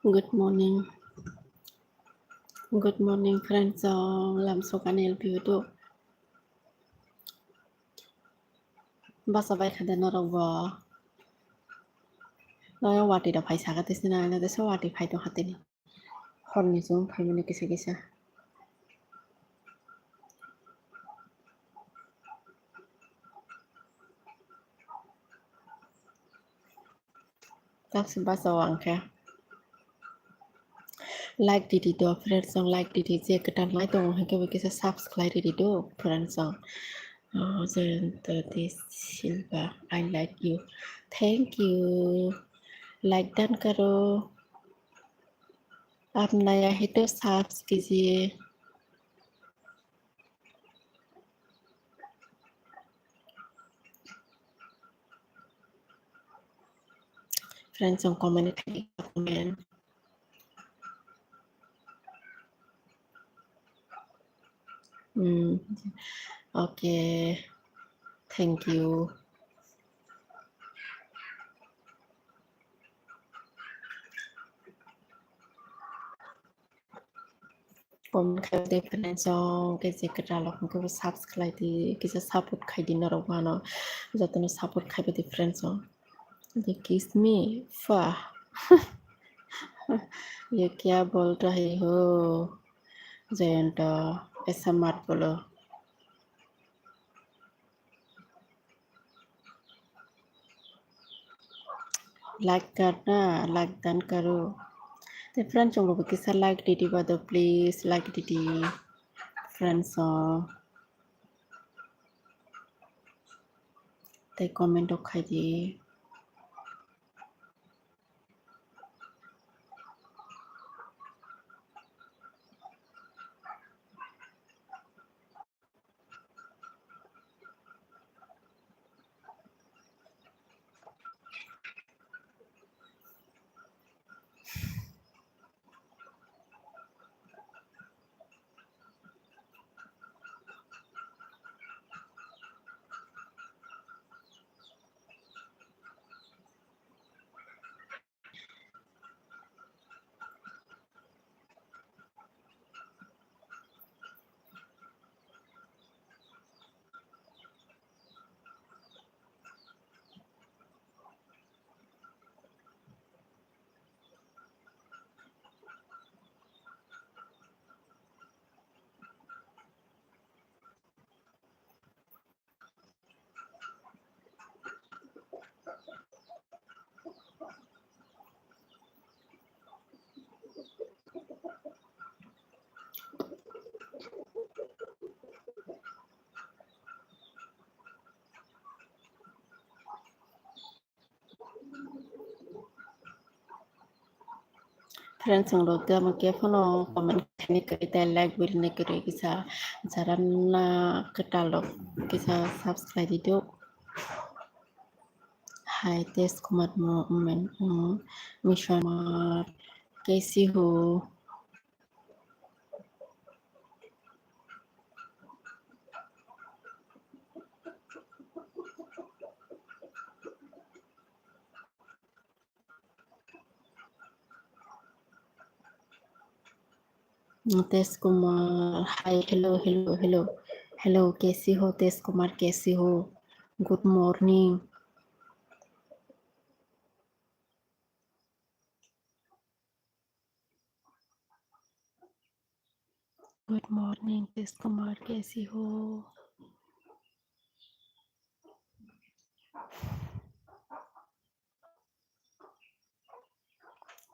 Good morning. Good morning, friends. Làm số can help you too. Basa bay khada na rawa. Nó wati da phai saka tisina na desa wati phai to hate ni. Hor ni zoom phai mene kisa kisa. Tak si basa wang kya. Like didi do friends song like didi je ketan lai tong hake we kisa subscribe didi do friends song. Then this silver I like you. Thank you. Like dan karo. आप नया है तो subs कीजिए friends on community comment okay thank youผมเคยได้friends on cái gì cái nào cũng có subscribe thì cái support khai đi nó rồi mà nó giờ tôi nó support khai với friends on they kiss me फा ये क्या बोल रहे हो जयंत ऐसा मत बोलो like करना लाइक डन करो तो फ्रेंड्स हम लोग किसा लाइक दीदी बता प्लीज लाइक दीदी फ्रेंड्स ते कमेंट खाई दी फ्रेंड्स हम लोग तो हम क्या फनो कमेंट करने करते लाइक भी नहीं करे किसा जरा ना कटा लो किसा सब्सक्राइब दीदो हाय तेज कुमार मोमेंट मिशन कैसी हो Tej Kumar hi hello hello hello hello कैसी हो तेज कुमार कैसी हो good morning good morning Tej Kumar कैसी हो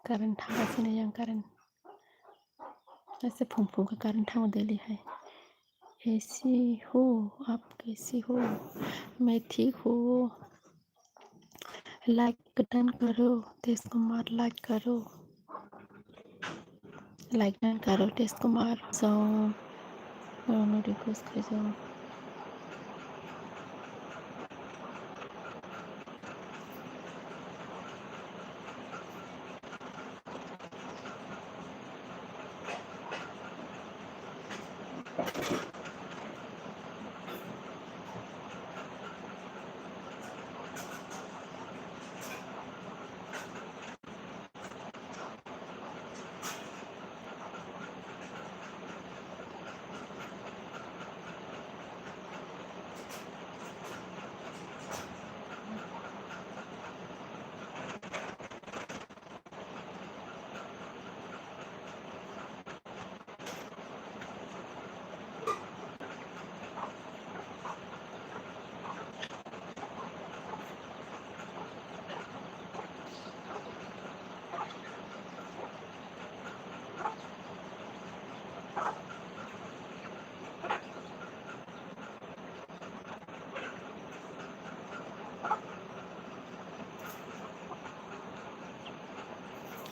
करण था से नहीं yang करण ऐसे फुंफुं का करण था दिल्ली है कैसी हो आप कैसी हो मैं ठीक हूँ लाइक डन करो तेज कुमार लाइक करो लाइक डन करो तेज कुमार सो रिक्वेस्ट कर जाओ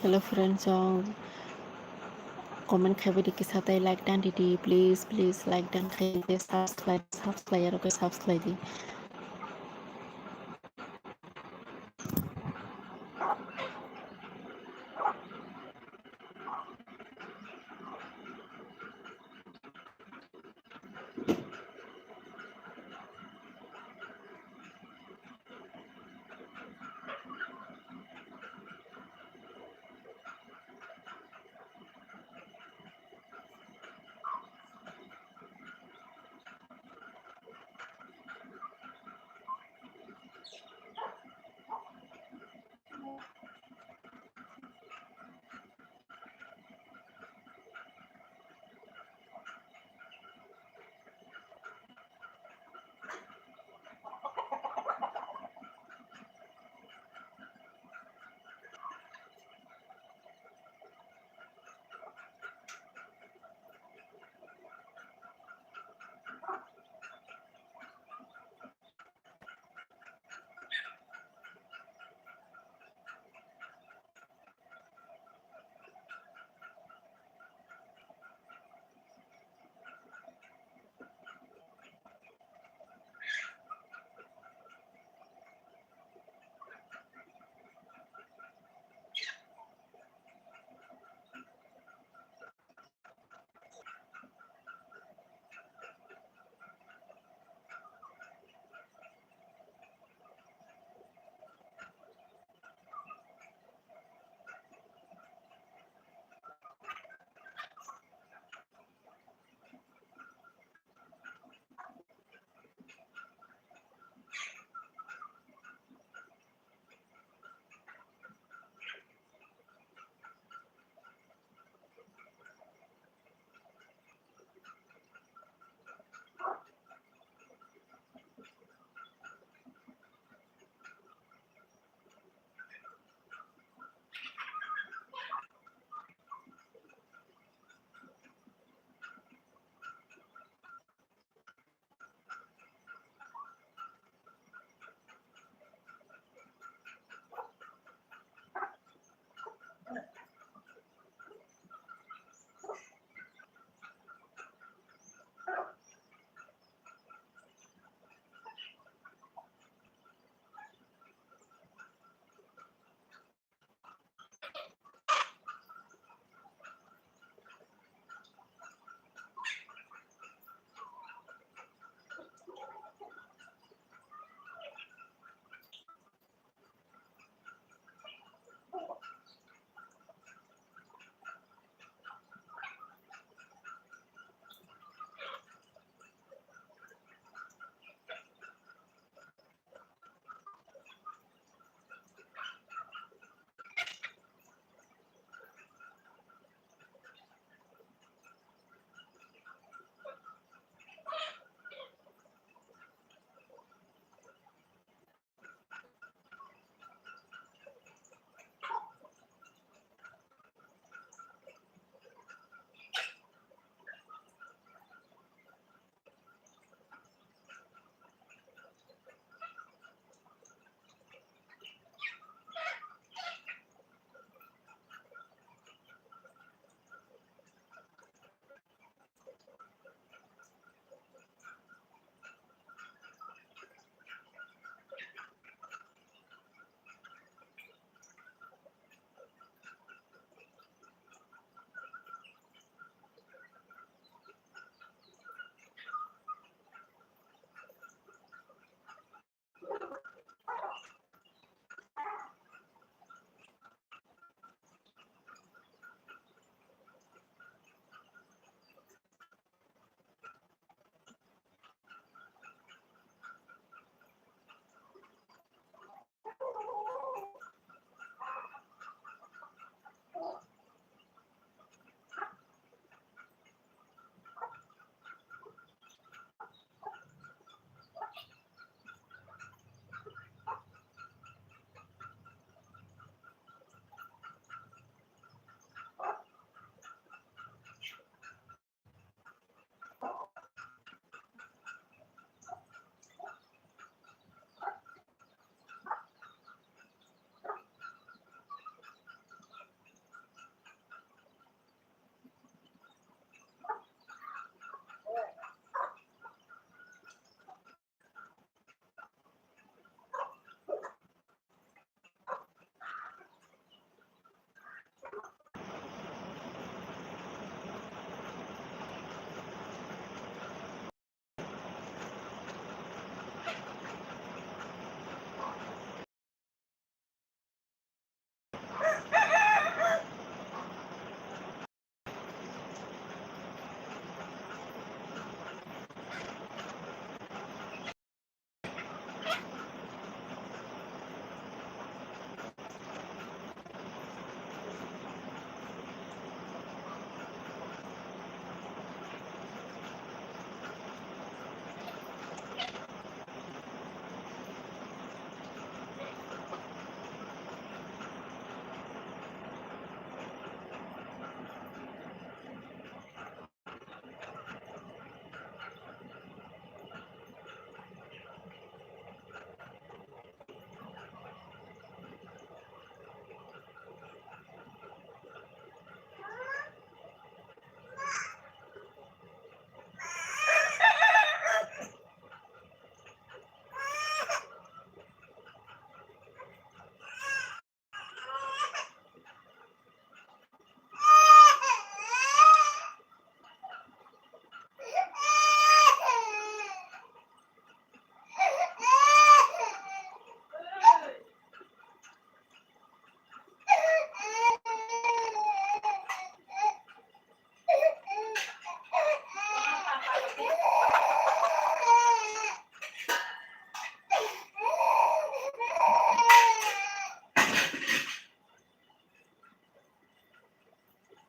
Hello friends, comment khabe di ke sath like dan di please like dan khabe subscribe yaro ke subscribe di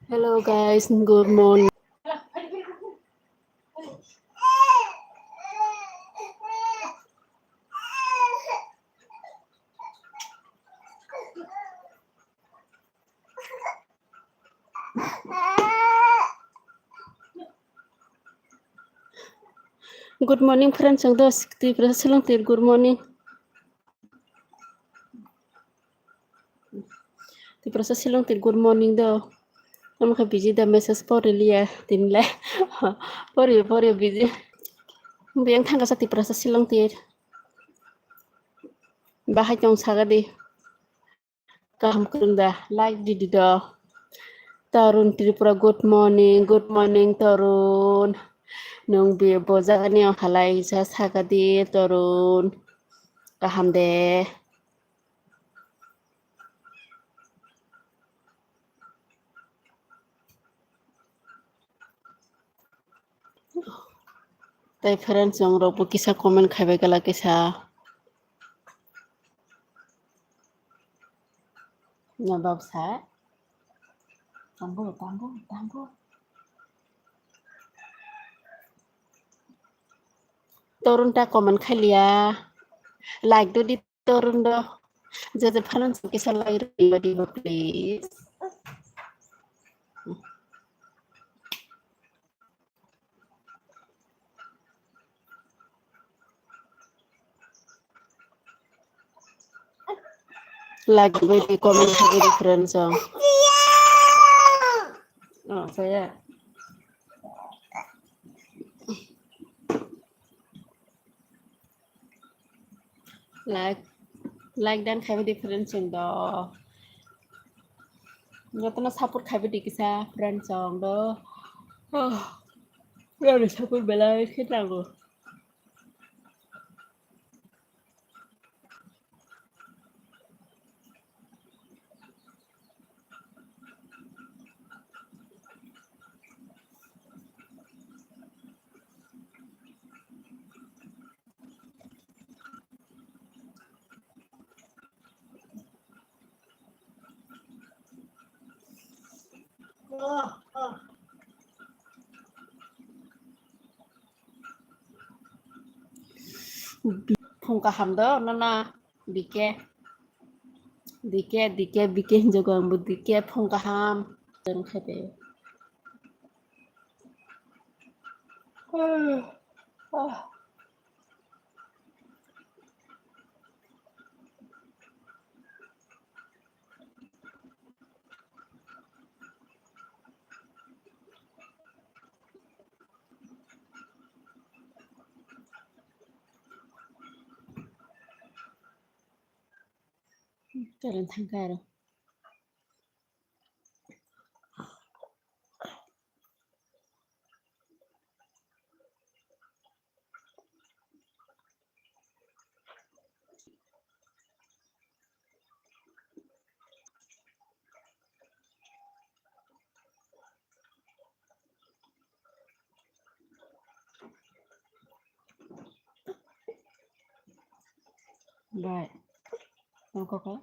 Hello guys, good morning. Good morning friends, ang dos ti prasa lang tir good morning. Ti prasa silang tir good morning do. Am ka busy da message por liya tin le. Por busy. Biyang thang ka sa ti prasa silang tir. Bahay tong saga di. Kaham kunda like di do. Tarun Tripura good morning Tarun. Nung bi boza ni ang halay sa saga di Tarun. Kaham de. Tai friends yang robo kisah komen khabe gala kisah. Nabab sa. Tambo. Torun ta komen khalia. Like do di torun do. Jadi friends kisah like di please. Like di komen khabe di friends oh. Oh saya. Like dan khabe di friends do. Nyatana support khabe di kisah friends do. Oh. Rồi support bela khitrango. Không cả hàm đó nó na dike jogo ang dike phong ka ham dan khabe jalan thangkar right không có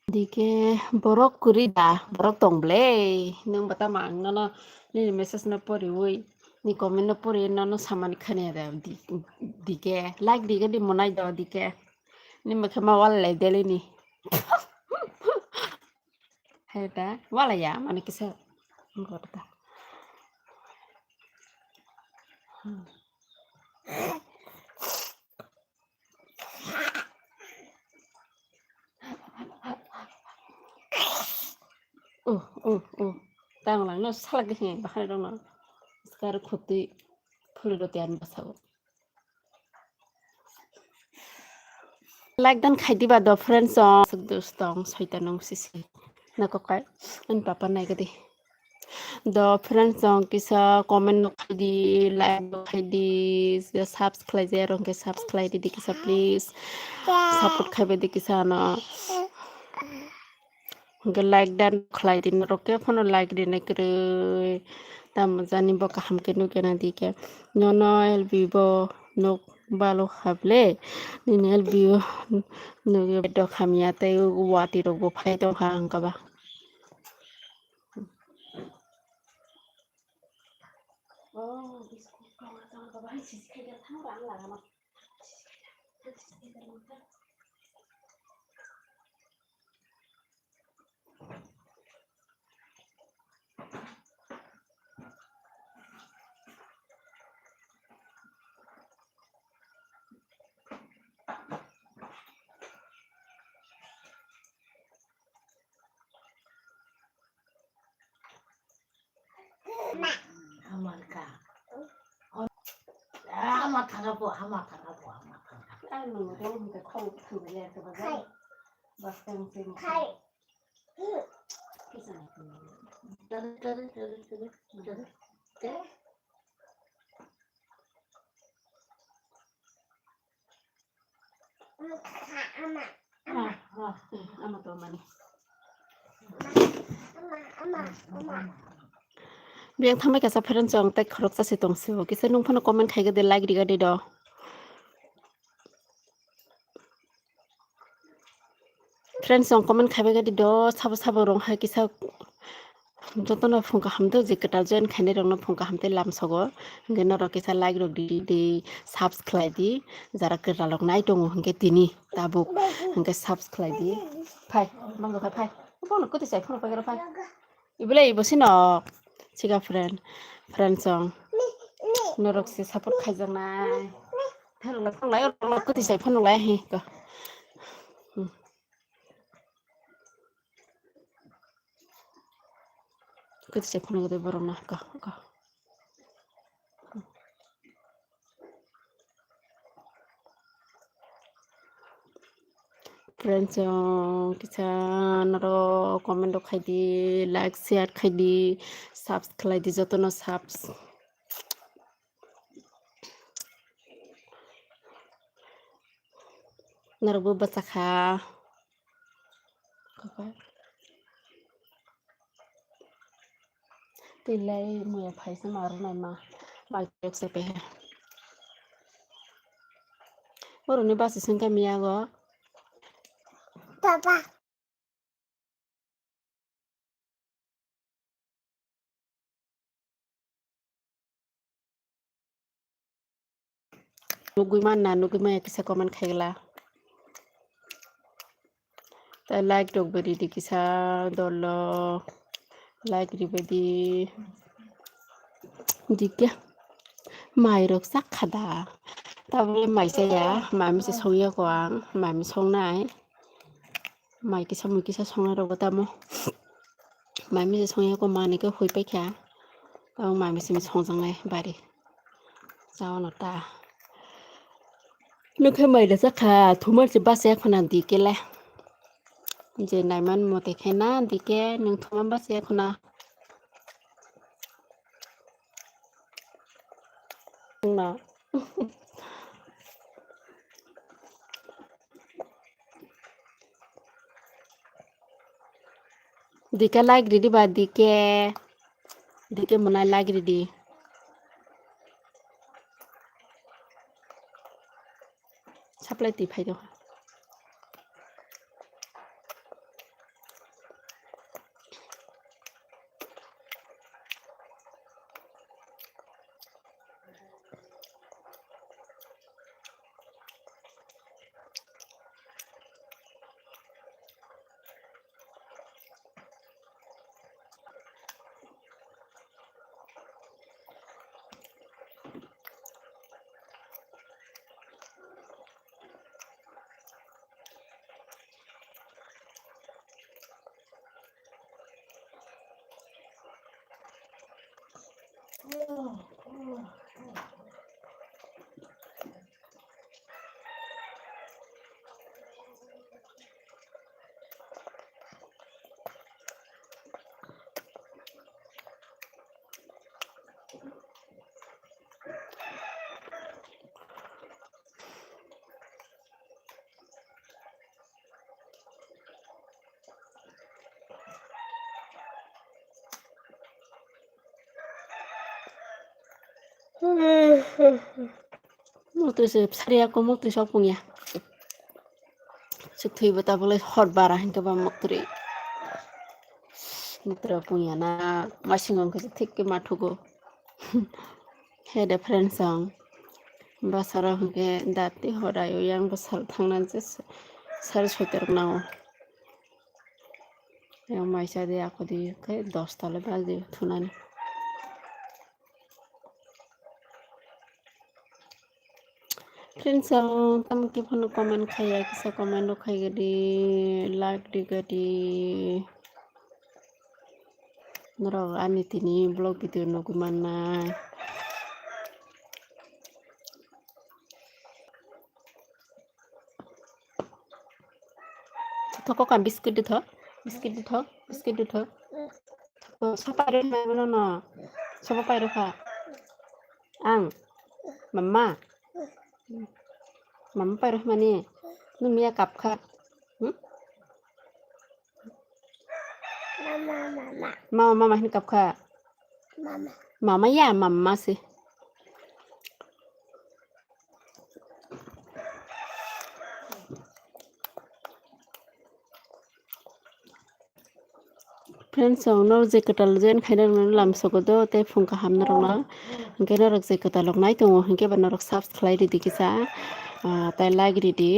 dike borok kurida borok tongle nung bata mang no ni message na pori woi ni comment na pori no saman khane da dike like dike di monai da dike ni makama wala dele ni heta wala ya mane kisa ngorta tang lang no sala ke he bahai dong no skar khoti phule do tian basao like dan khai diba do friends song dostong soitanong sisi Nakokai and papa nagadi. The friends song kisa comment no khaidi like no khaidi subscribe zero ke subscribe di kisa please support khaibe di kisa na ke like dan khlai din roke phone like din kre tam jani bo ka hamke no kena di ke no no elbibo no balo khable ni elbibo no do khamia te wati ro bo phai to ha angka ba oh biscuit ko ta ba si khai da thang rang la ma Hamarka. Hama thagapo, hama thagapo, hama thagapo. Ano, don't the cold to the left of a guy. But then, Tada, tada, tada, tada, tada, tada. I'm a money. Biang thamai ka sa pheran chong tai khorok sa se tong su ki se nung phano comment khai ga de like diga de do friends song comment khai ga de do sabo sabo rong ha ki sa jotono phungka hamdo je kata join khane rong no phungka hamte lam sogo ngeno ro ki sa like rok di de subscribe di jara kra lok nai tong hangke tini tabuk hangke subscribe di phai mango phai phone ko ti sai phone pa ga phai ibule ibosino chiga friend song norok se support khai jang nai thang la phang lai ko ti sai phone lai he ka ko ti sai phone ga de borong na ka friends kita naro comment do khai di like share khai di subscribe di jotono subs naro bu bacha kha tilai muya phai sa maru nai ma tek se pe boro ni basi singka miya go Papa. nugui ma kisa comment khaigla ta like dog beri di kisa dolo like ribedi dikya mai rok sak khada tabule mai se ya mami se songya ko ang mami songnai mai kisa songna ro ta mo mami se songya ko mani ko hoi pe kya tao mami se mi songjang nai bari जाओ नता नुखे मैले सखा थुमर से बस एक खना दिकेले जे नाइमान मते खेना दिके नु थुमर बस एक खना ना दिके लाइक रेडी बा दिके मना लाइक रेडी सप्लाई ति फाइदो Muktu sari aku muktu sopung ya. Sukti beta boleh hot barah hingga ba muktri. Muktu punya na masih ngomong ketik ke matugo. Head friend song. Basara hingga dati horayo yang besar tangan sar suter nau. Yang maisa dia aku di ke 10 tala bazi tunan. Friends ang tam ki phono comment khaya kisa comment no khai gadi like di gadi naro ani tini blog video no gumana thoko kan biscuit di tho biscuit di tho sapare mai bono no sopa pai rakha ang mama pai rakha mani numia kap kha mama hin kap kha mama ya mama sih friends no je ketal jen khaina lam sogodo te phungka hamna rona hingke norok je ketalok nai tongo hingke ba norok subscribe di kisa tai like di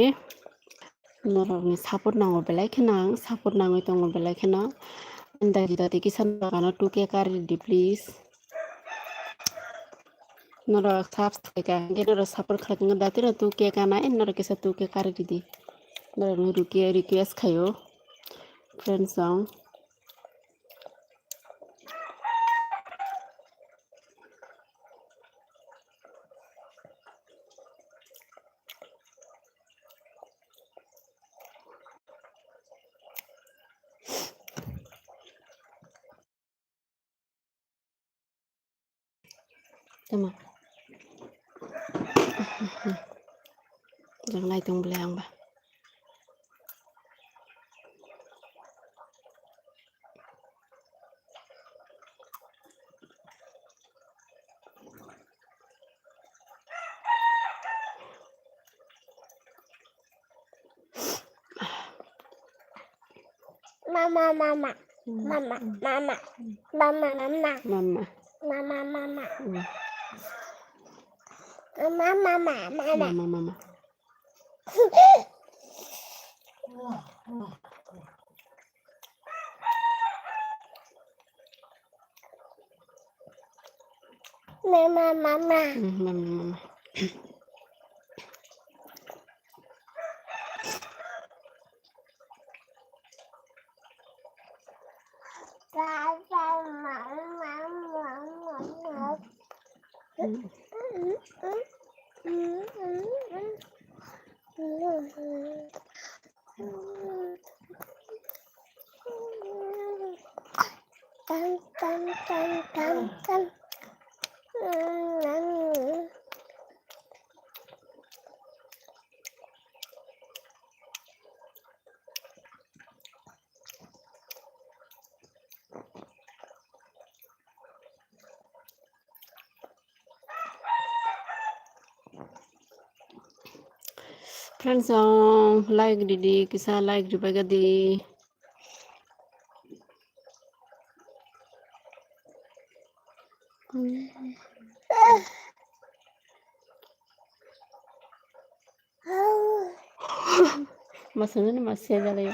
norok ni support nango belai khenang support nangoi tongo belai khena ndai dati kisa kana 2k kari di please norok subscribe ka hingke norok support khalak dati na 2k kana en norok kisa 2k kari di norok ni ruki request khayo friends song Tama. Jangan lai tong belang ba. Mama. Mama. Friends like di kisah like di baga di masanya masih ada lagi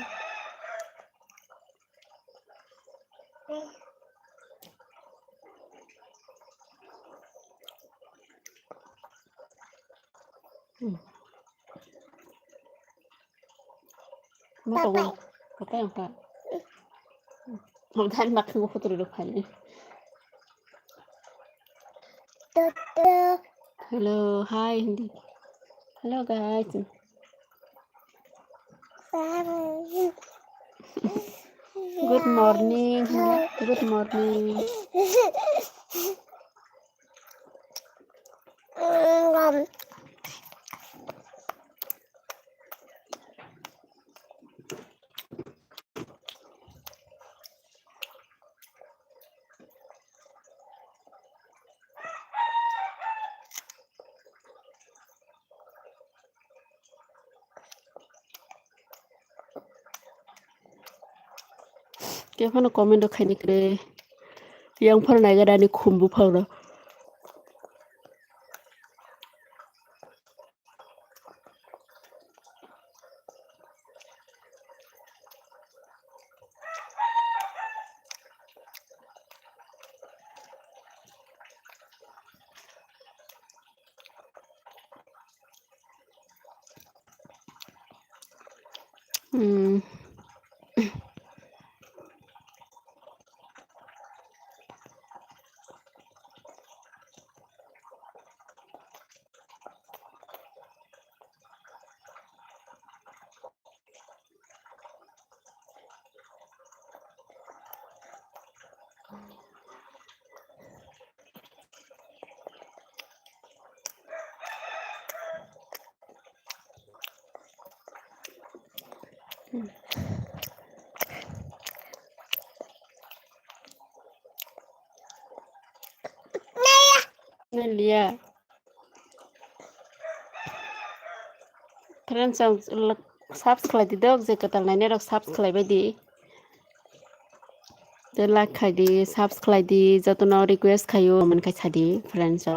Apa yang Pak? Mudahan makin ko tulog kali. Hello, hi hindi. Hello guys. Good morning. Good morning. एखनो comment खायनो करे yang फरायनाय गोदानि खुम्बु फावरा लिया friends subscribe दिदो जे कतलनाय नेरक subscribe बायदि the like खायदि subscribe दि जतनाव request खायो मोनखाय सादि friends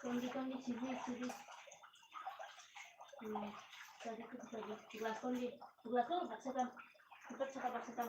Kondi cibi. Tadi aku tadi gelas kondi. Gelas tuh baksetan. Kita cakap baksetan.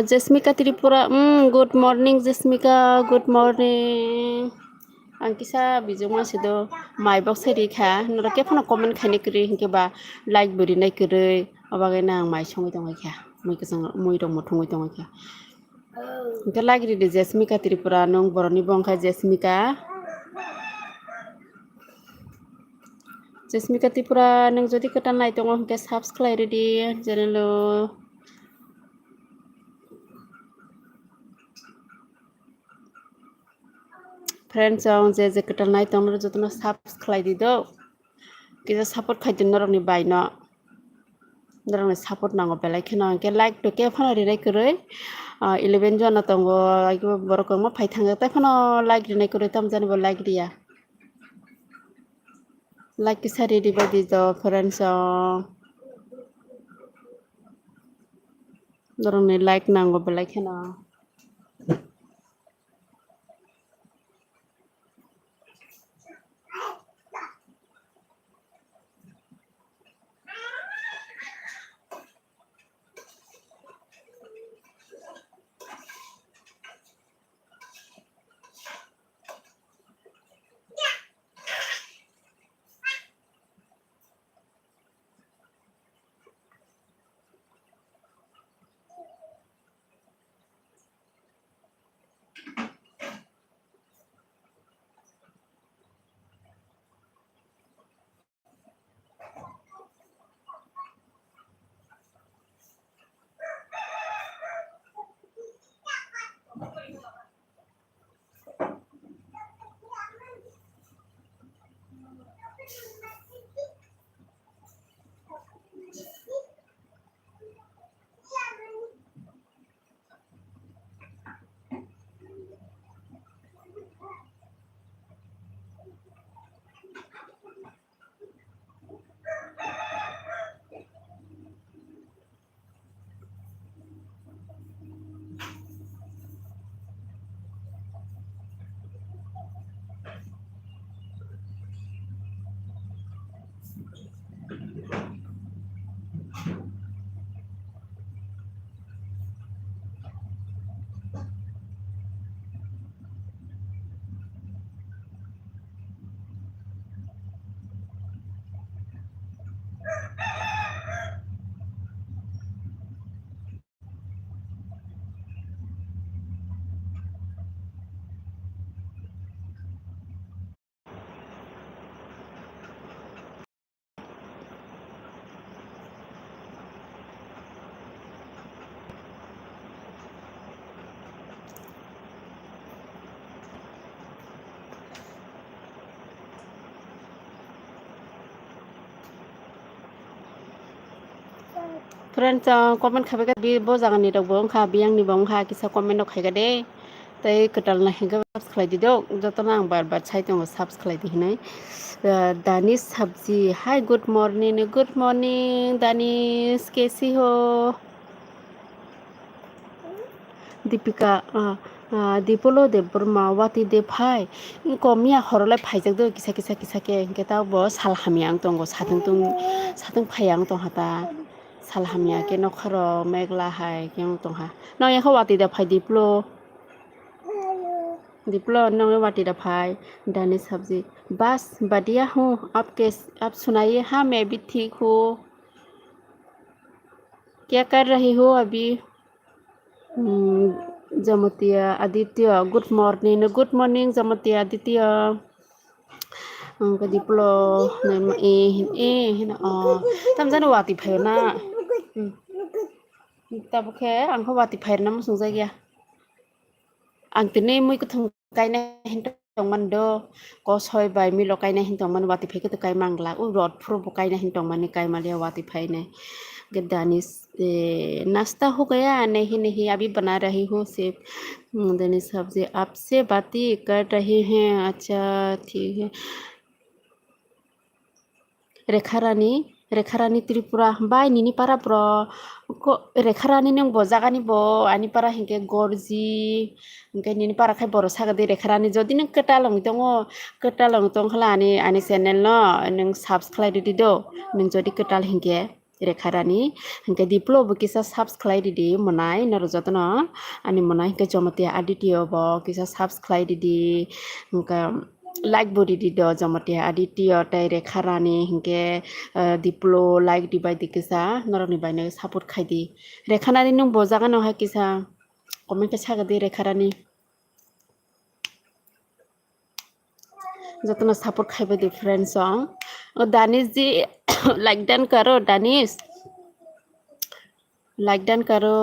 Jasmika Tripura, good morning Jasmika, good morning. Ang kisa bijung masih do my box seri kha nora ke phone comment khani kri hinke ba like buri nai kri abagai nang mai songai dong kha moi kesang moi dong mo thongoi dong kha hinke like ri de Jasmika Tripura nong boroni bongkha Jasmika Tripura nang jodi ketan nai tongo hinke subscribe ri di channel lo friends ang je ketan nai tong ro jotno subscribe di do kisa support khai din norok ni bai no norok ni support nango belai kheno ke like to ke phone ri rai krai 11 জন tongo aigo borok mo phai thang ta phono like ri nai krai tam jani bo like dia like kisa ri di ba di do friends norok ni like nango belai kheno friends comment khabe ka bi bo jangan ni dok bong kha biang ni bong kha kisa comment ok khaiga de tai ketal na hinga subscribe di dok jotona ang bar bar chai tong subscribe di hinai Danis sabji hi good morning Danis कैसी हो Deepika Dipolo de Burma wati de phai komia horolai phaijak do kisa ke ingketa bo sal hamiang tongo satung phayang tong hata sal hamia ke nokharo megla hai kyang tong ha no ya wati de phai diplo no wati de phai dani sabji bas बढ़िया हूँ आप सुनाइए हाँ मैं भी ठीक हूँ क्या कर रही हो अभी Jamatia Aditya good morning Jamatia Aditya ang kadiplo na tam janu wati phayo na tabukhe ang ho wati phayo na musung jagya ang tine mui ko thang kai na hintong man do ko soi bai mi lo kai na hintong man wati phayo to kai mangla u rod phro bo kai na hintong man ni kai malia wati phayo ne Danish नाश्ता हो गया नहीं अभी बना रही हूँ सिर्फ दानिश सब्जी आपसे बातें कर रहे हैं अच्छा ठीक है रेखा रानी त्रिपुरा बाय निनी पारा ब्रो को रेखा रानी नों बो जागानि बो आनि पारा हिंके गरजि ओंके निनी पारा खाय बर सागदे रेखा रानी जदि नों कटालं दङ हला आनि चेनेल न नों साबस्क्राइब दि दो नों जदि कटाल हिंके rekharani hingke diplo bo kisa subscribe didi monai naro jotono ani monai hingke jomotia adityo bo kisa subscribe didi hingke like bodi di do jomotia adityo tai rekharani hingke diplo like di bai di kisa noroni bai ne support khaidi rekhanani nung bojaga no ha kisa comment ke sagadi rekharani jotono support khaibai di friends song danis ji like dan karo danis like dan karo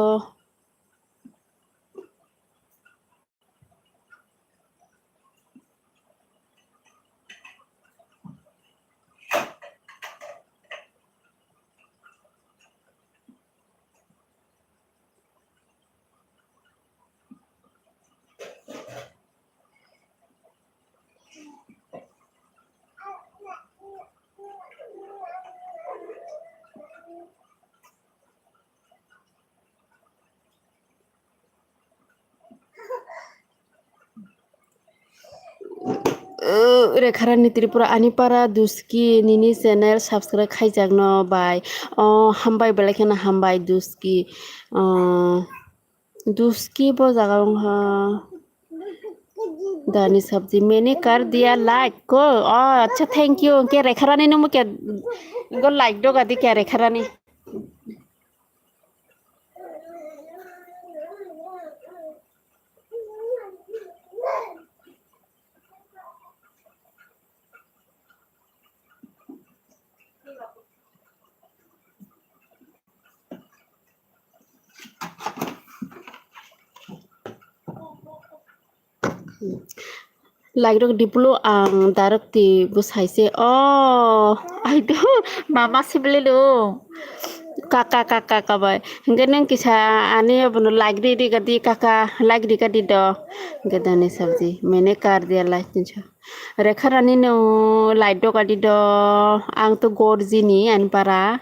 rekharani tripura anipara duski nini channel subscribe khaijagno bai hambai belakena hambai duski duski bo jaga ha dani sabji mene kar dia like ko acha thank you ke rekharani no ke go like do gadi ke rekharani like dok diplo ang darok ti busaise ai do mama sibele do kakak kabai hingga neng kisa ani bunu like di gadi kakak like di gadi do gadani sabji mene kar dia like tincha rekharani no like do gadi do ang to gorji ni an para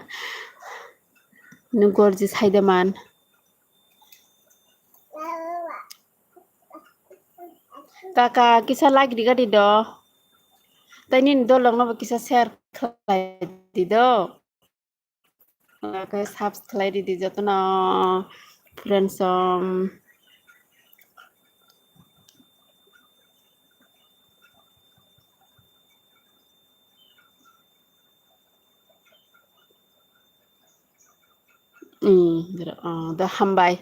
no gorji saidaman kakak kisa like di gadi do tani do long no kisa share di do ke subscribe di jotono friends the hambai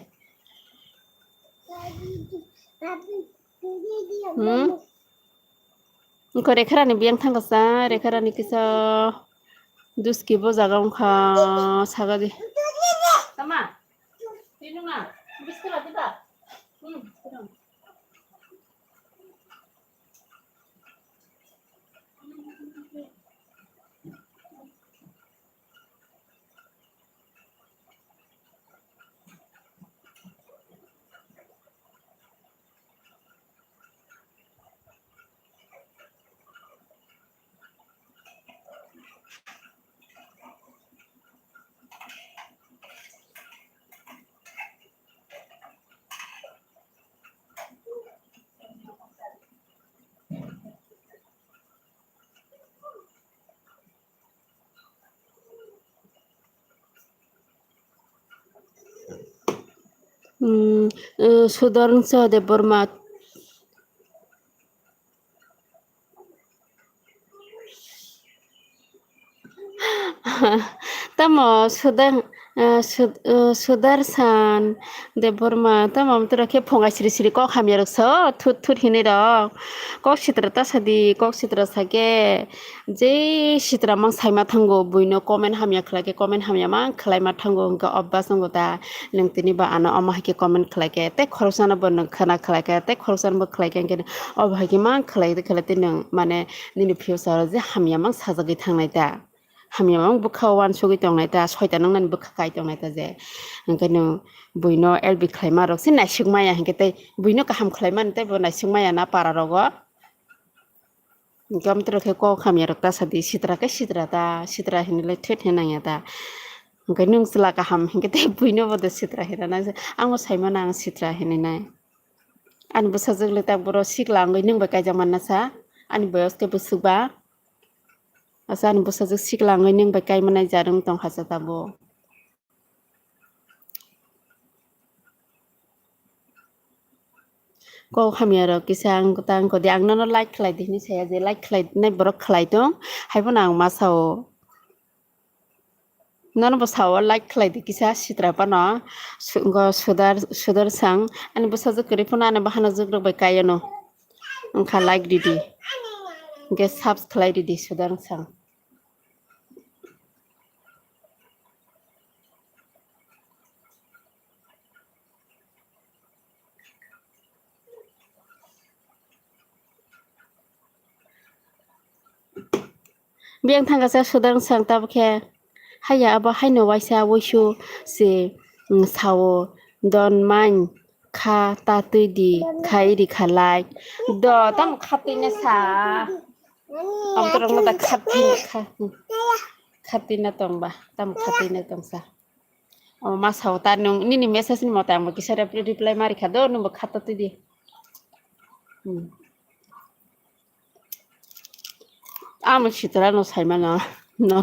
ko rekharani biang thangasa rekharani kisa duski bo jaga kha sagadi sama tinunga biskela dita Sudarn Sade Burma tamo Sudarsan de Burma tamo tura ke phonga siri siri ko khamya raksa thut thut hine ra ko sitra ta sadi ko sitra sage je sitra mang saima thango buino comment hamya khlake comment hamya mang khlai ma thango ga obba sango ta lengtini ba ana ama ke comment khlake te khorosana bon khana khlake te khorosan bo khlake ke obha ke mang khlai de khlate nang mane nini future je hamya mang sajagi thangnai ta hamya mang bukha wan sogi tongnai ta soita nang nan bukha kai tongnai ta je angkano buino elbi khlaima rok sin naisuk maya hingke te buino kaham khlaiman te bo naisuk maya na para rogo gam troke ko khamya rok ta sadi sitra sitra hinile thet hinaya ta angkai nung sila kaham hingke te buino bo de sitra hirana ango saimana ang sitra hinina ani busajak le ta boro sikla ngai nung ba kaijang manna sa ani boyos ke busukba asa ani busajak sikla ngai nung ba kai manai jarung tong hasa tabo Ko khamiyaro kisang kutang ko di ang nono like khlai dihni saya je like khlai nai borok khlai dong haibon ang masao nono bo sao like khlai di kisa sitra pano go sudar sang ani bo sajo kri phona ani bahana jugro bai kayano angkha like didi ge subscribe didi sudar sang biang thangasa sudar sang tabkhe haya abo haino waisa woisu se sao don man kha ta tui di khai di khalai do tam khatine sa am torong na khatin khatina tongba tam khatina tongsa ma sao ta nung nini message ni mata mo kisara reply mari kha do nung khata tui di am chitra no saima na no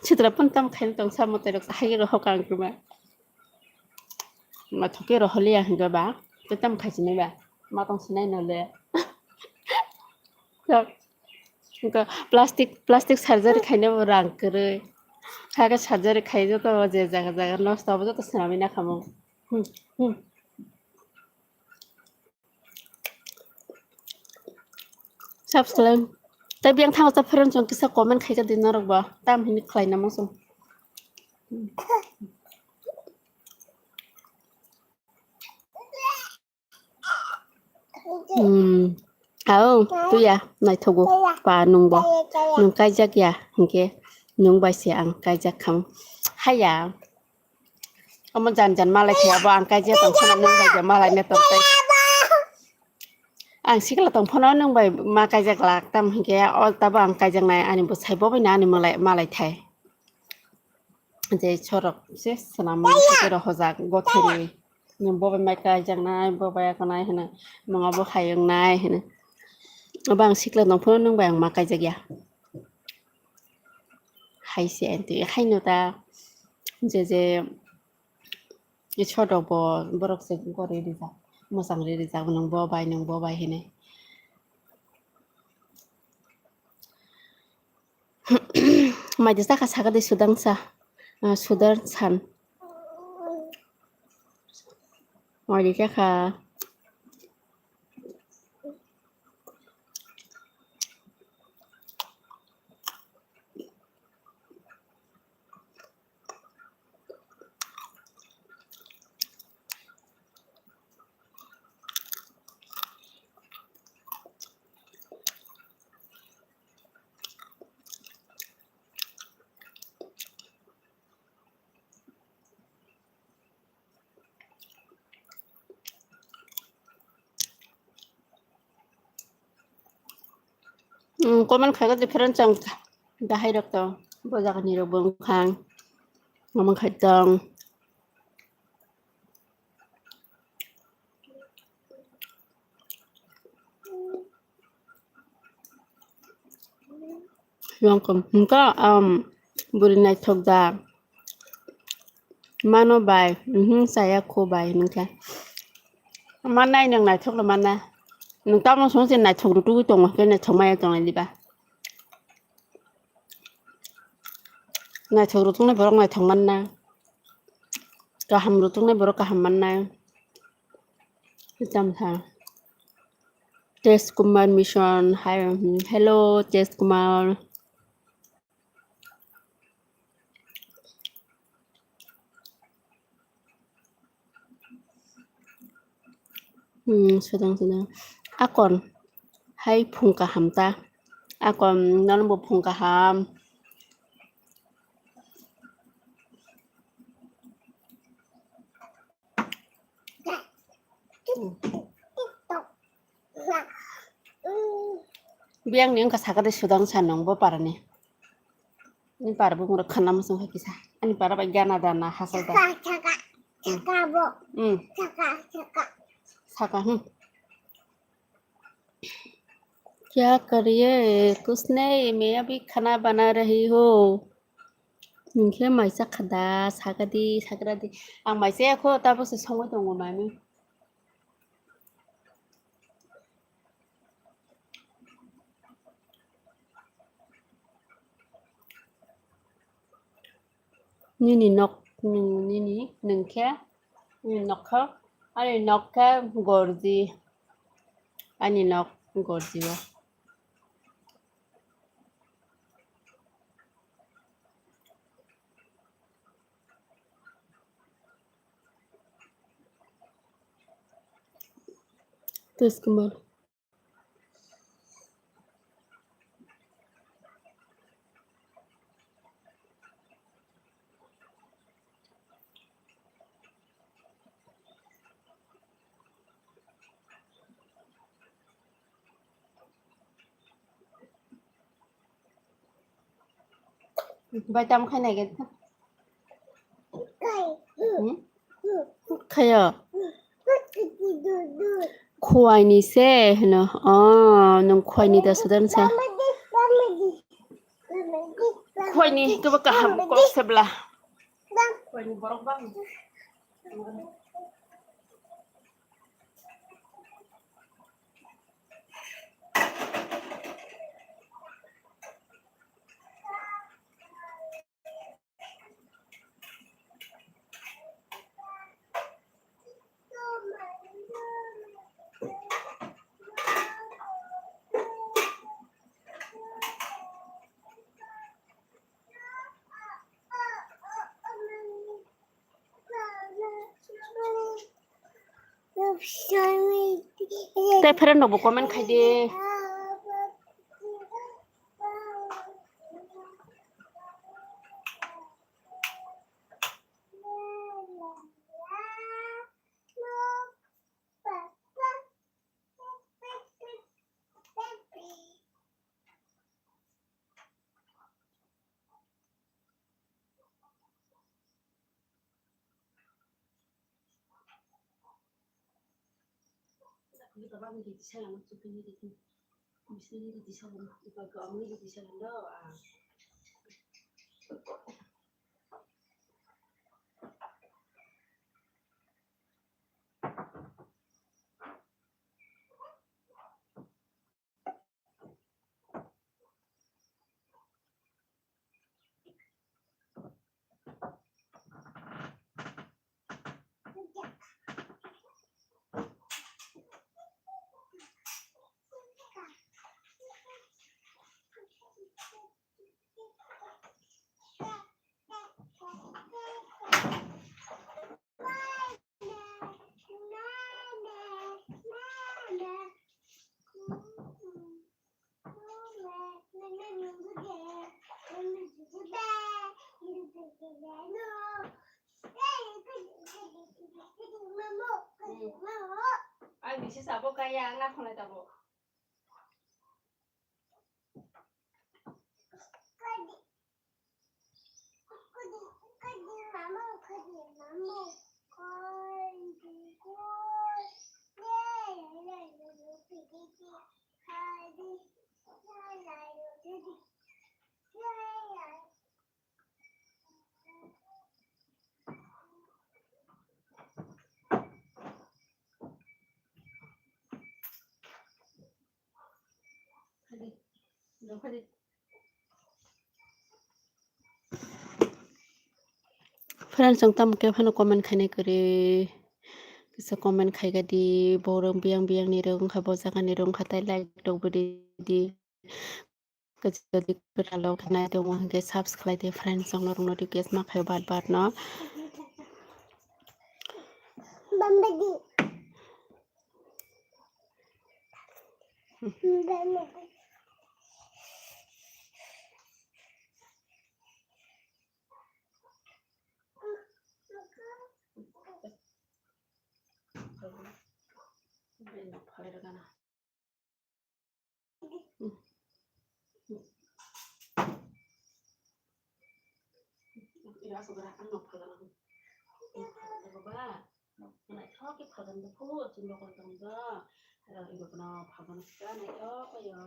chitra pun tam khain tongsa mo terok hai ro hokang kuma mà thôi cái rồi hơi lia hình ba cái tâm khai chỉ này ba mà tông xin này nó le rồi cái plastic surgery khai nó rang cười hai cái surgery khai cho tao giờ giờ nó stop cho tao xin mình không subscribe tại biang thang sa friend trong kisa comment khai cho dinner ba tam hin khai na mong tuya nai thogo pa nung bo nung kai jak ya hinke nung bai se ang kai jak kham haya ông jan jan malai thia ba ang kai jak tong phana nung bai ja malai ne tong tai ang sikla tong phana nung bai ma kai jak lak tam hinke ol ta ba ang kai jak nai ani bo sai bo bai na ani malai thai je chorok se sanam ke ro hojak gotheri nung bo bai mai kai jak nai bo bai ka nai hena manga bo khayang nai hena bang sikla nong phone nong bang makai jagya hai se enti hai no ta je ye chodo bo borok se ko re ri ja mosang re ri ja nong bo bai hene mai de saka saka de sudang sa sudar san mai de ka comment khai có different chang da hai rak to bo ja ni ro bong khang ngom khai tong yang kom ka buri nai thok da mano bai saya ko bai nungka manai nang nai thok la mana nung tam song sen nai thok ru tu tong ke na thomai tong li ba nai thok ru tong na borok nai thong man na ka ham ru tong na borok ka ham man na tam tha Test Kumar mission hi hello Test Kumar sedang akon hai phung ka ham ta akon non bo phung ka ham biang niang ka saka de sudang san nong bo parane ni par bo ngora khana masung ha kisa ani para ba gana dana hasal da chaka bo chaka क्या करिए कुछ नहीं मैं अभी खाना बना रही हूँ नोंखे माइसा खादा सागादी आं माइसायाखौ दाबोसो संबाय दङ मामि Nini nok nini nengke nini nokha ani nokka gordi ani nok gordi wa terus kembali bài tâm khai này cái khai à khoai ni se no nong khoai ni da sudan sa khoai ni ke ba ka ham ko sebla khoai ni borok bang tay pheren no bo comment khai de kita ba mi di salam tu ni di mesti ni di salam iba ga mi di salam do ai bisa sabo kaya anak mulai tabo Friends jong tam ke phano comment khai ne kare kisa comment khai ga di borong biang biang ni rong kha bo jaga ni rong khatai like dong bodi di kajadi kala khana dong hangke subscribe de friends jong rong notification ma khai bat bat no bambadi ya segera ano phalan ba na thok ki phalan da phu chin lo kon tang da ra ibo na phalan ska na yo ko yo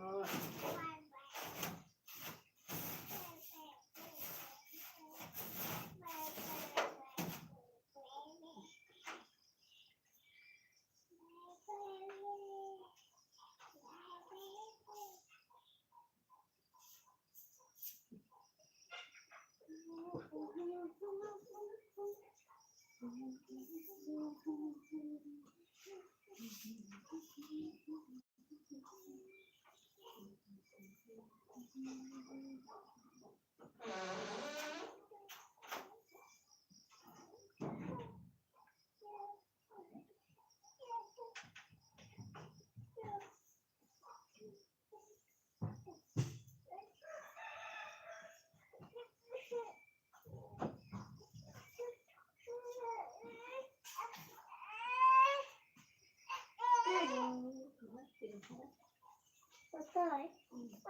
Sorry.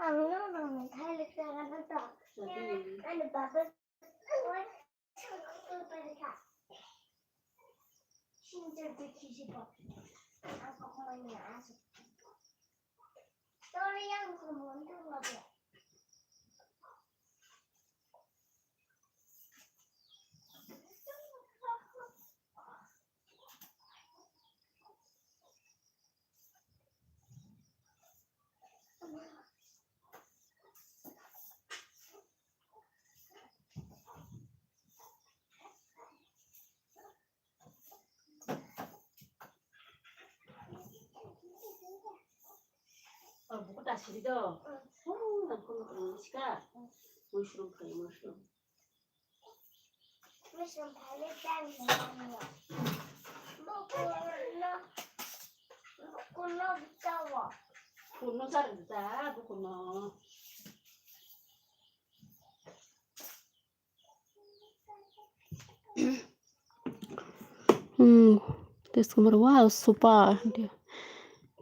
I'm not on the telegram at the top. And the bubble. What? Şimdi de kişi bak. Ako ko man naas. Sorry yang kumunto nga ba? buku tas dito. Nagkuno ka. Mushroom kayo, mushroom. Mushroom palette dan semuanya. Bukuno bitawa. Kuno sarda, bukuno. तेज कुमार वाह super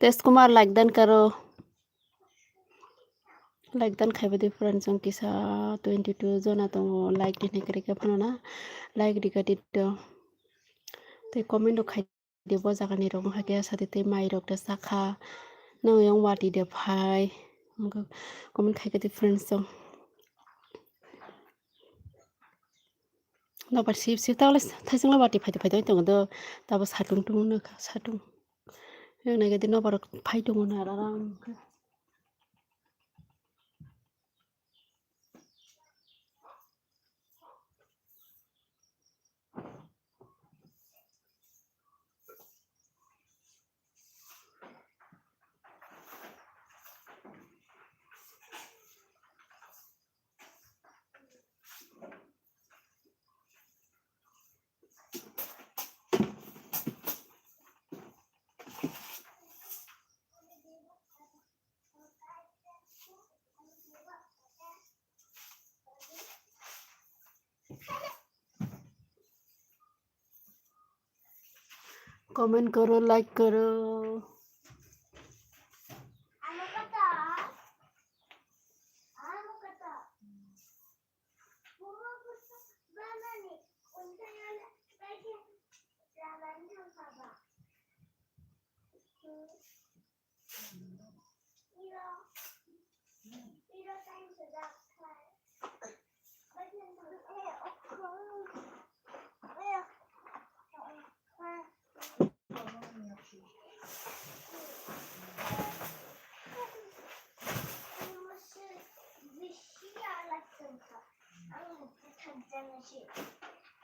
तेज Kumar like then करो like then खाइबे दे friends जों किसा 22 जना तो like दिने करे के फना like दिका दितो ते कमेंट खाइ दे बजागानि रंग हाके साथे ते माइ रक दा साखा नो यं वाटी दे भाई कमेंट खाइ के दे फ्रेंड्स जों लाबार सिब तावले थाइजों लाबाटी फाइदो दंदो दाबो सादुं दुंनो सादुं जोंना गेदे नबार फाइदों आराम कमेंट करो लाइक करो Ano kata? Ano kata? Bunga gusto bana ni. Unta yan lagi jalan yang apa? Iro time sudah kai. Bagian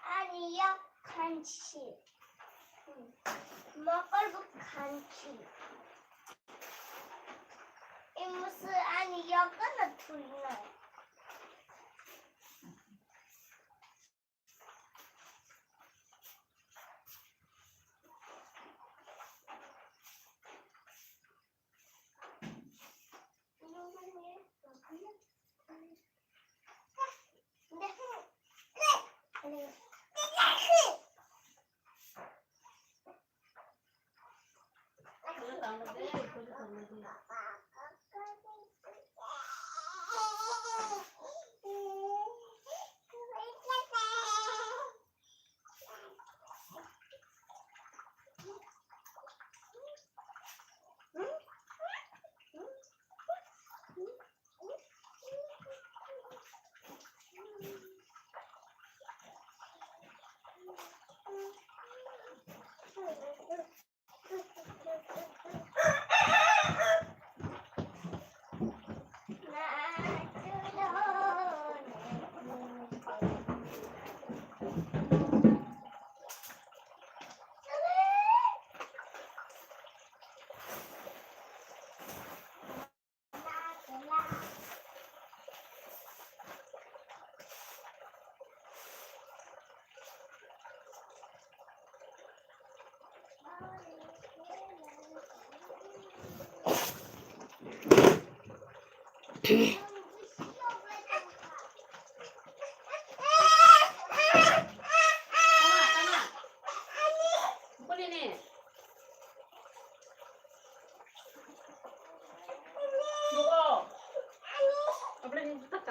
아니요, 간식. 먹을 간식. 이 무슨 아니 여기는 둘이네.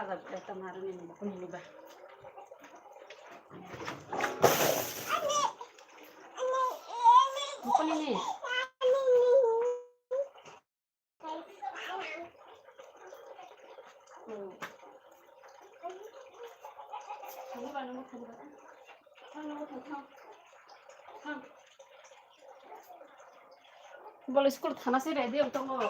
ada berita maru ni pun ni bah. Bukan ini. Kamu baru mau kamu kan? Kamu mau kamu. Boleh sekolah tanah sih ready untuk mau.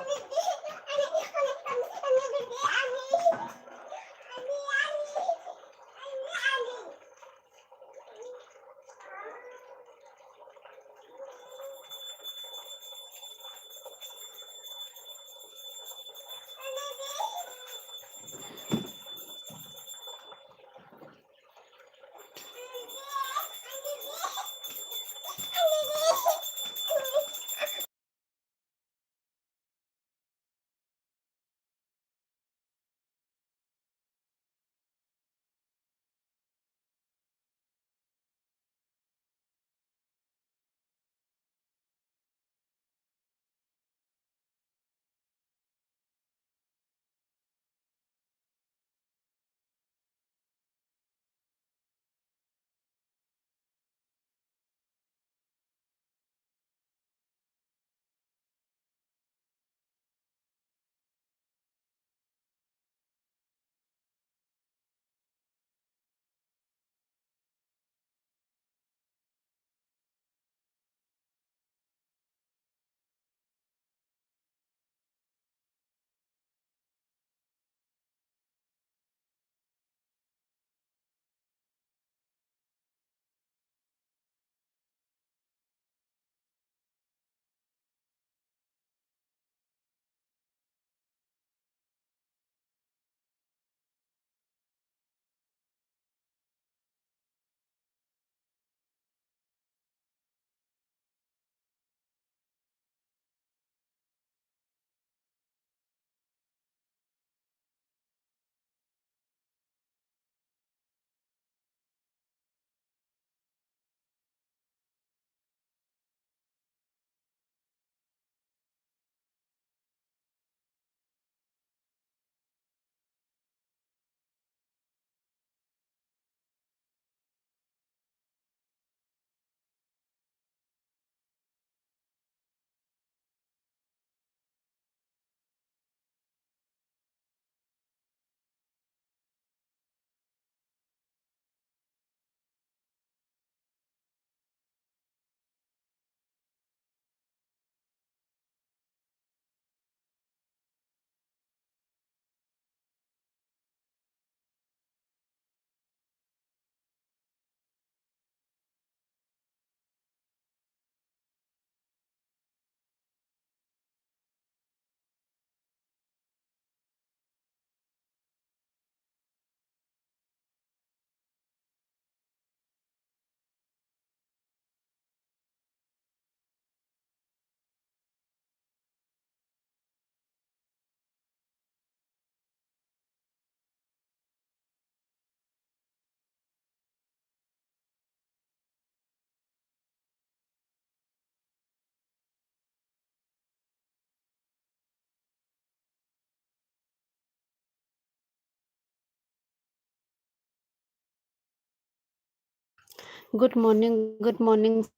Good morning,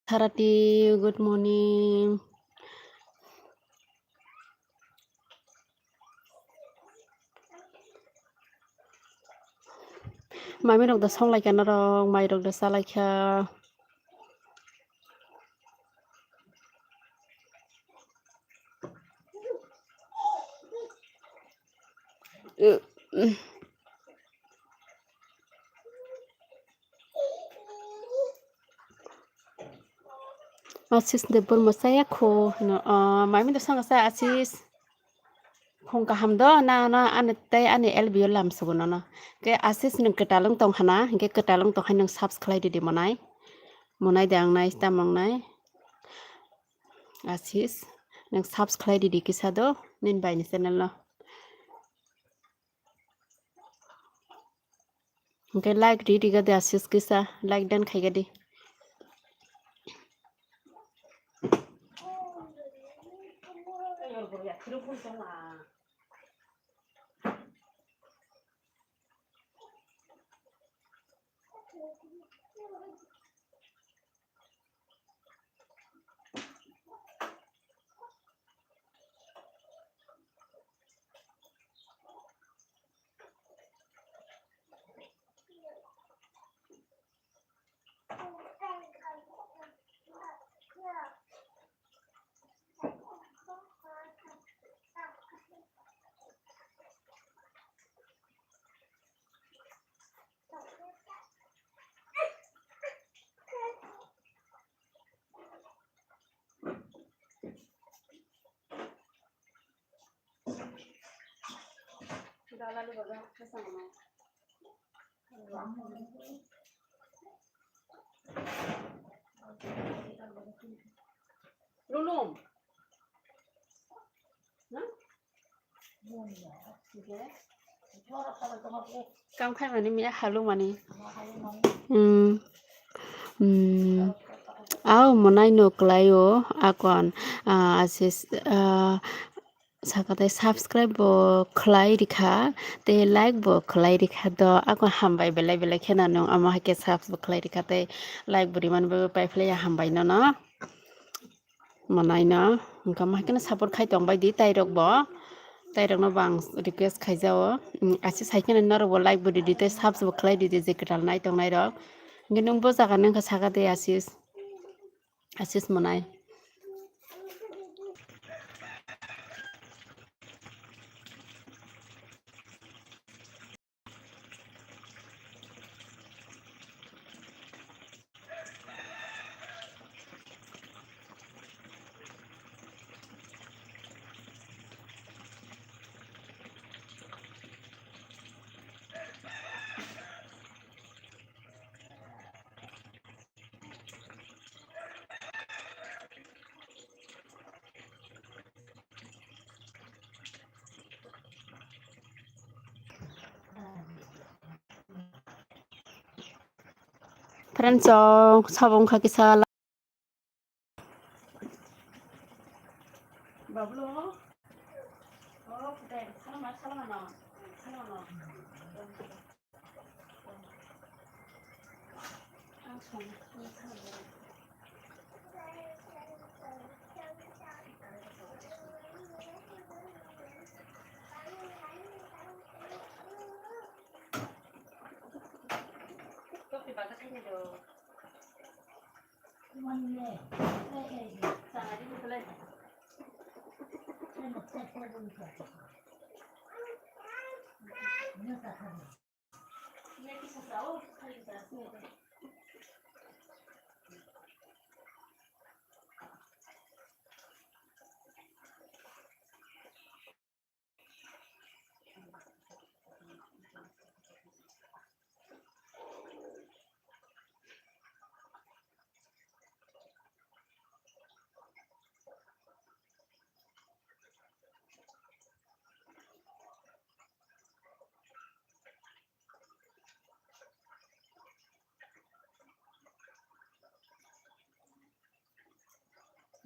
Sarati. Good morning. Mami rok da song like na rong, mai rok da sa like ha. Asis de bur masaya ko no mami da song sa asis khong ka ham do na ane tay ane elbio lam sugun na ke asis nung ketalung tong hana ke ketalung tong hanung subscribe di monai dang nai stamang nai asis nung subscribe di kisa do nin bai ni channel lo ke like di ga de asis kisa like dan khai ga di Ya, terus pun sama. दाल आलु भाजा मोजां mono Lulum. Hả? Cam khai mà đi mình hà luôn mà đi. Áo mà nay nộp lại ô, còn asis sakate subscribe bo khlai dikha te like bo khlai dikha do ako hambai belai belai khena no ama hake subs bo khlai dikha te like buri man bo pai phlai hambai no no manai na ngka ma hake na support khai tong bai di tai rok bo tai rok no bang request khai jao asi sai khena no bo like buri di te subs bo khlai di je ketal nai tong nai rok nge nung bo jaga nang ka sakate asis manai friends sabong kha kisa bablo oh putai salama no Kopi baga kayaknya do. Sana di mulai. Ini kisah tahu kali kita sini.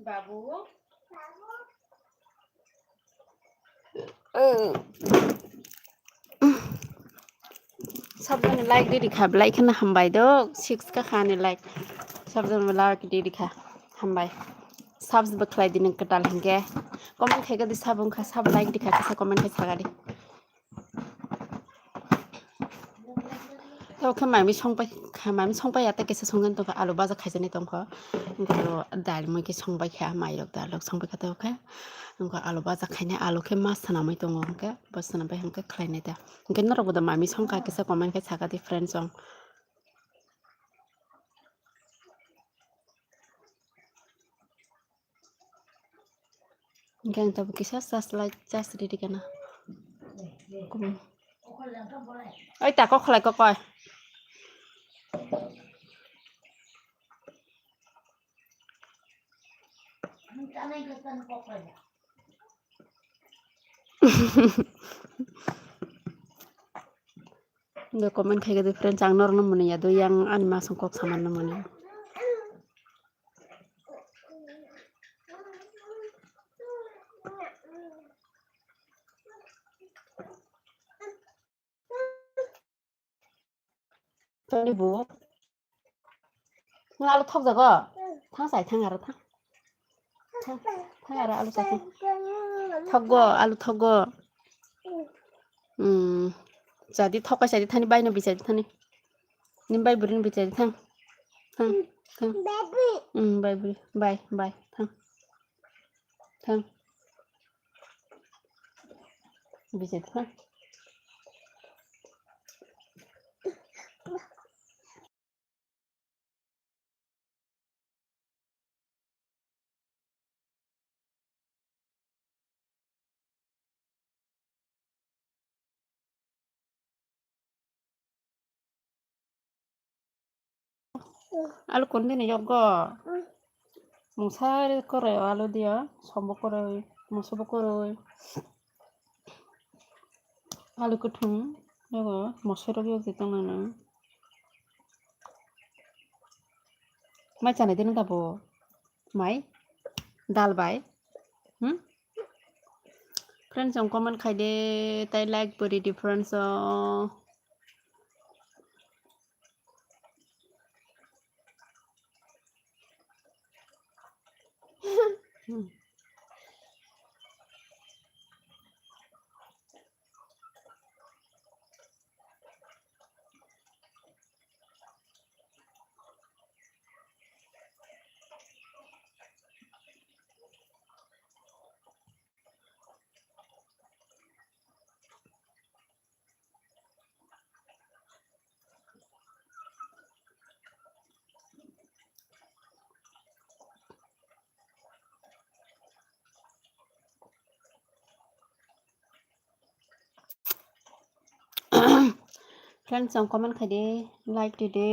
Babu. सबजन like दे दिखा like खाना हमबाय दो 6 का खाने like सबजन like दे दिखा हमबाय सब्स बखलाय दिन कटाल हंगे कमेंट खेगा दि सबन का सब लाइक दिखा कैसे कमेंट है सागा दे तो के मामी संबाय आते कैसे संगन तो आलू बाजा खाइजने तंख तो दाल मै के संबाय खा माइरक दाल संबाय खाते ओके उनको आलू बाजा खाइने आलू के मास सनामै दङ हंके बस सनाबाय हंके खलायने दा हंके नरबो दा मामी संका कैसे कमेंट के सागा दि फ्रेंड्स सं Gang tabu kisah just di kana. Oi tak kok khlai kok koi. Do comment khai ga friends ang nor no muni ya do yang anima songkok saman no muni. Tony bu. Nang alu thok jago. Thang sai thang aro thang. Thang aro alu sai. Thoggo alu thoggo. Jadi thokai sai thani bai no bisai thani. Nim bai burin bisai thang. Thang. Baby. Bye. Thang. Bisai thang. আলু কোন দিনে যোগ্য মুসার করে আলু দিয়া সব করে মুসব করে আলু কুঠুম যোগ মশলা বিয়োগ দিতে না মাই চানাই দিন গাবো মাই ডাল বাই friends ang comment খাইদে তাই লাইক বডি ডিফারেন্স friends ang comment খাইদে লাইক দিদে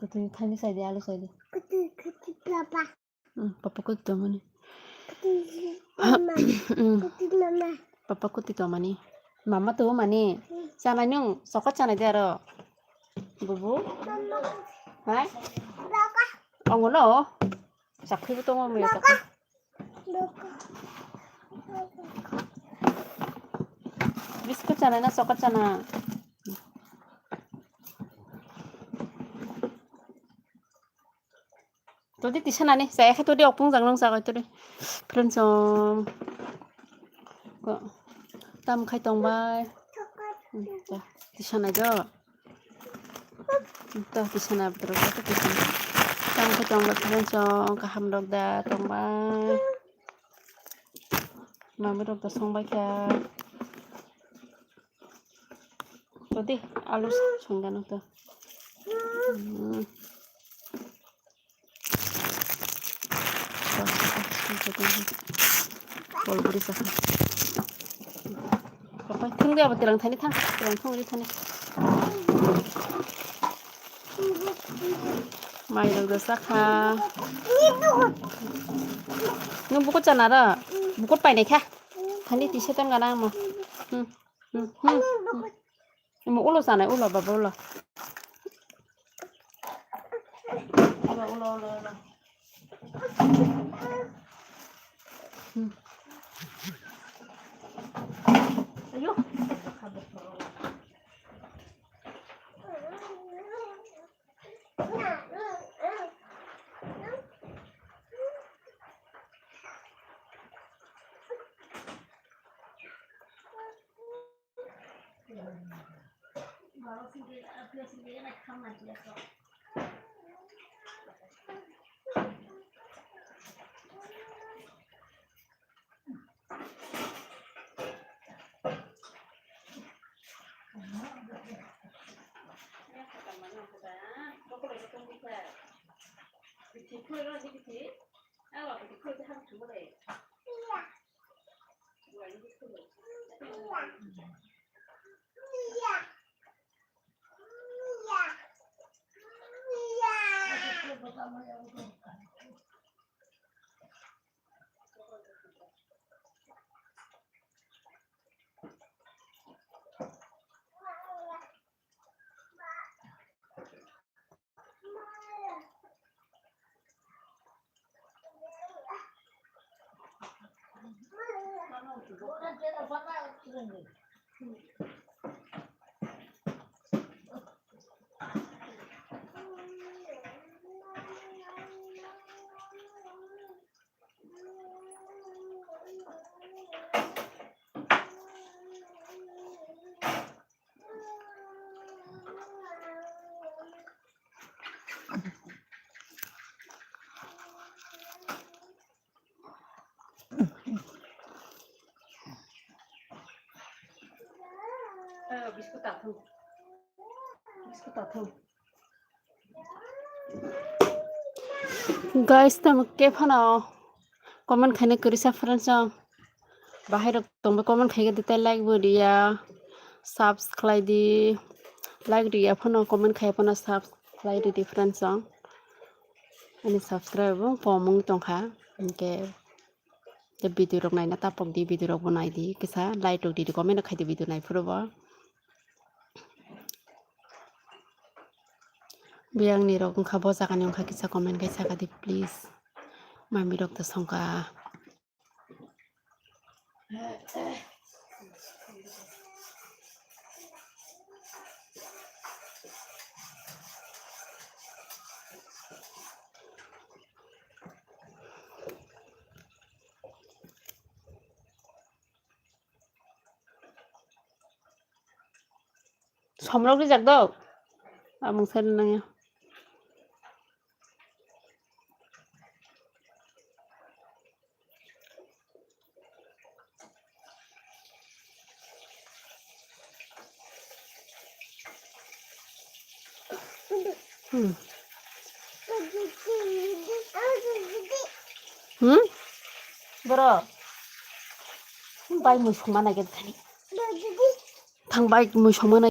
kutu thani sai de alu sai de papa kutu to mani papa kutu to mani mama to mani chana nyung sokat chana de aro bubu hai ongono sakhi bu to mo me sakhi biskut chana na sokat chana tôi đi tí sana này sẽ tôi đi học phong rằng long sao tôi đi friends tam khai tông bay tí sana đó tôi tí sana betul betul tí sana tam khai tông bay friends cả ham dog da tông bay mà mới dog da song bay kia tôi đi alu song gan tôi bolburi sakha papa thung dia batirang thani thang tirang thung ri thani mai dog sakha nung bukut chana ra bukut pai nei kha thani ti setan gana mo mo ulo sana ulo baba ulo ulo ayo baru sendiri dia sendiri naik kamar dia so Biscuit tak tuh. Biscuit tak tuh. Guys, tamu kefana? Comment khane kuri sa friends ang. Bahai rok tong comment khaiga dite like dia. Subscribe di like dia phano comment khai phano subscribe di friends ang. Ani subscribe bong pomung tong kha. Ke the video rok nai na tapok di video rok bonai di kisa like rok di comment khai di video nai puro ba. Biang ni rok ngkha bo jaga ni ngkha kisa comment kai jaga di please. Mami rok ta songka. Somrok di jak dok. Among sen nang ya. Bro. Bai musung mana gitu tadi. Thang bai musung mana.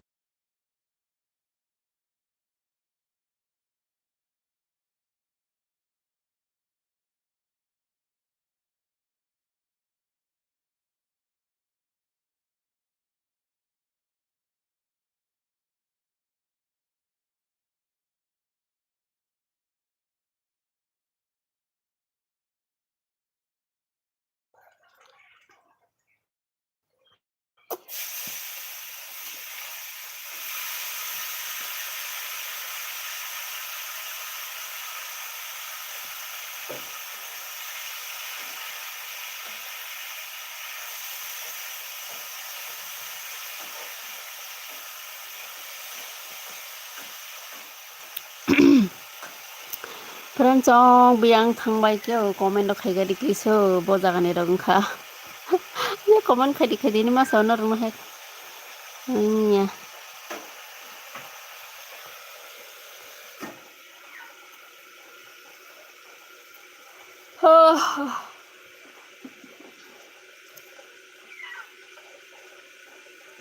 Friends ong biang thang bai kyo comment do khai ga di kiso bo jaga ni rong kha. Ya comment khai di ni ma sonor ma he. Nya.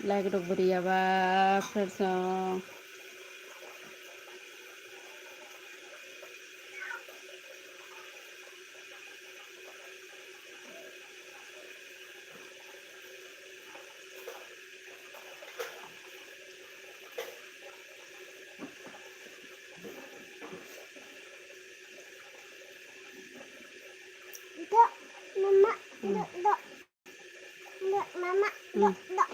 Like dok beri ya ba friends ong. Dok, mama, dok, dok. Dok, mama, dok, dok.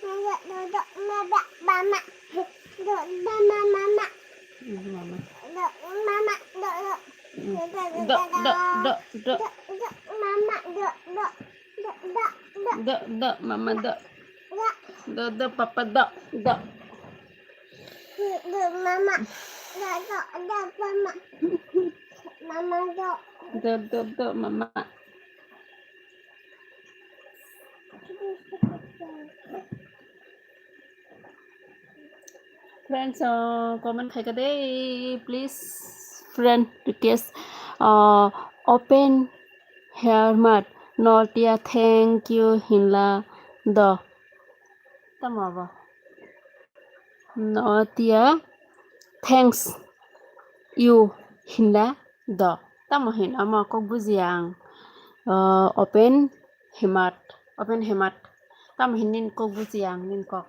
Dok, dok, dok, mama, mama. Dok, mama, mama. Mama. Dok, mama, dok, dok. Dok dok dok dok. Dok, mama, dok, dok. Dok, dok, dok. Dok dok mama dok. Dok, Dok dok papa dok dok. dok, mama. Dok, dok, dok, mama. Mama, dok. Dok dok dok mama. Friends, comment khai ka dei please. Friend request open hair mat notia thank you hinla do tamaba notia thanks you hinla do tamahin ama ko bujiang open hemat tamahin nin ko bujiang nin ko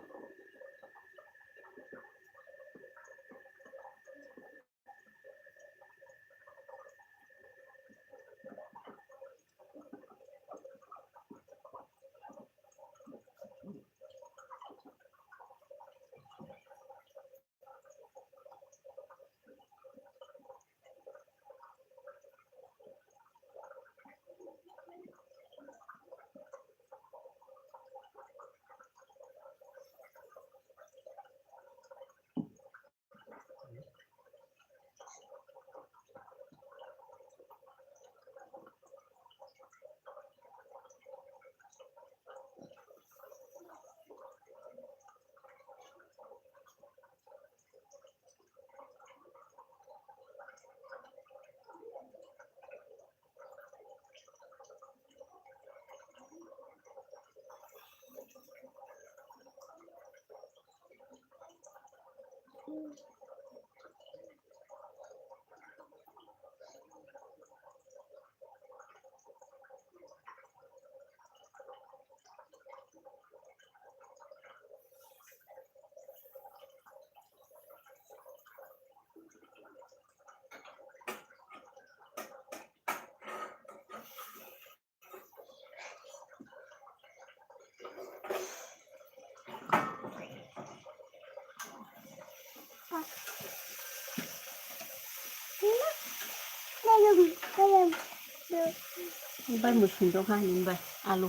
Bay một phần trong hai nhìn bay alu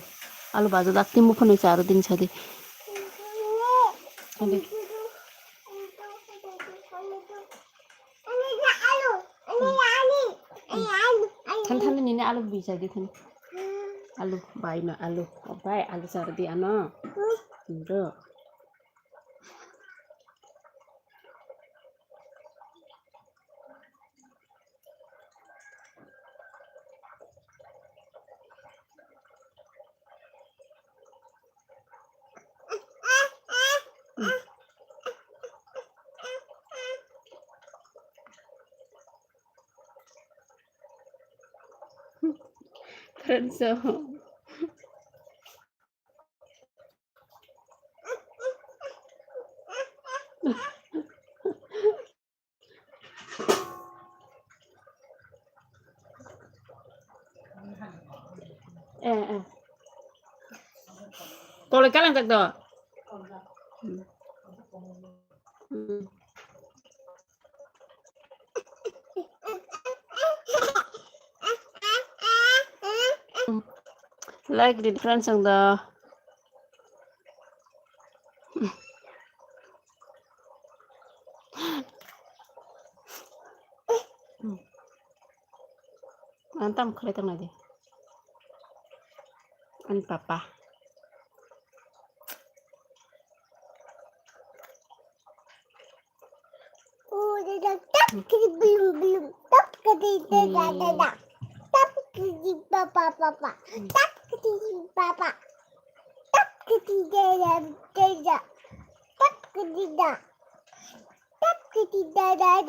alu bazu dak timu phun isa aru din sadi ade than than ni alu bisa di than alu bay na alu bay alu sardi ano ndo friends so kalau kalian tak tahu like the friends yang the antam kelihatan aja an papa belum tap ke dada tap ke papa tap ke papa tap ke dada tap ke dada tap ke dada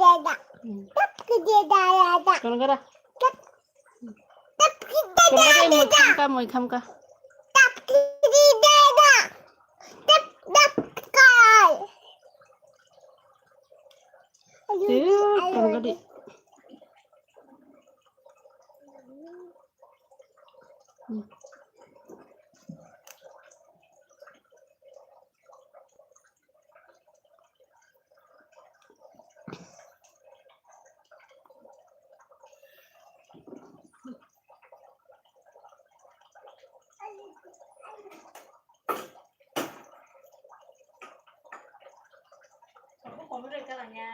tap ke dada kalau kara tap ke kalau kara dada mau ikam ka tap ke dada tap kai kalau kara Kamu udah kalanya.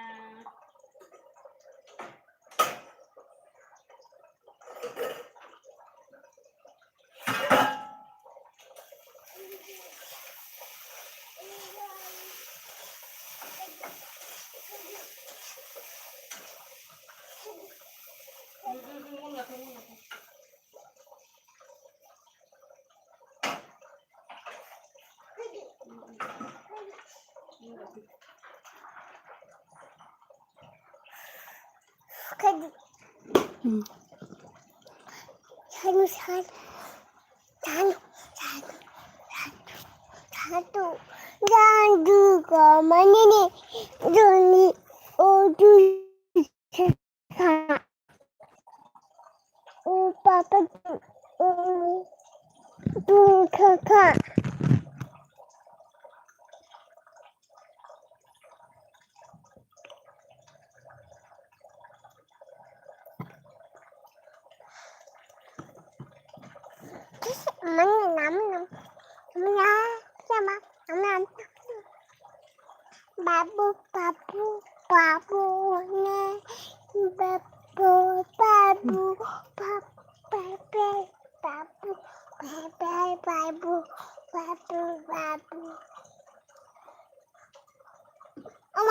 Satu dan juga mana ni Joni papa tu kakak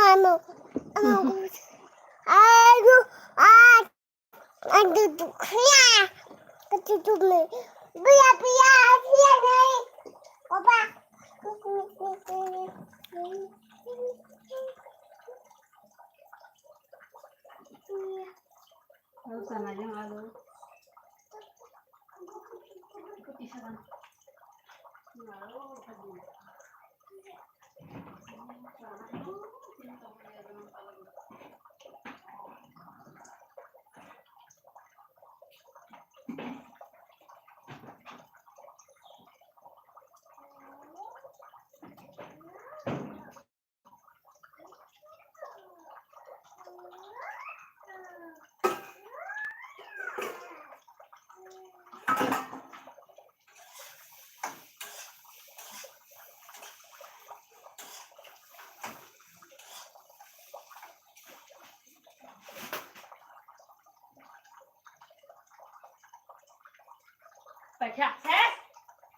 babu aduh ya ketutup nih biar nih opa sana yung alo. Ikut isa kan. Alo, sabi. Baca, Ses!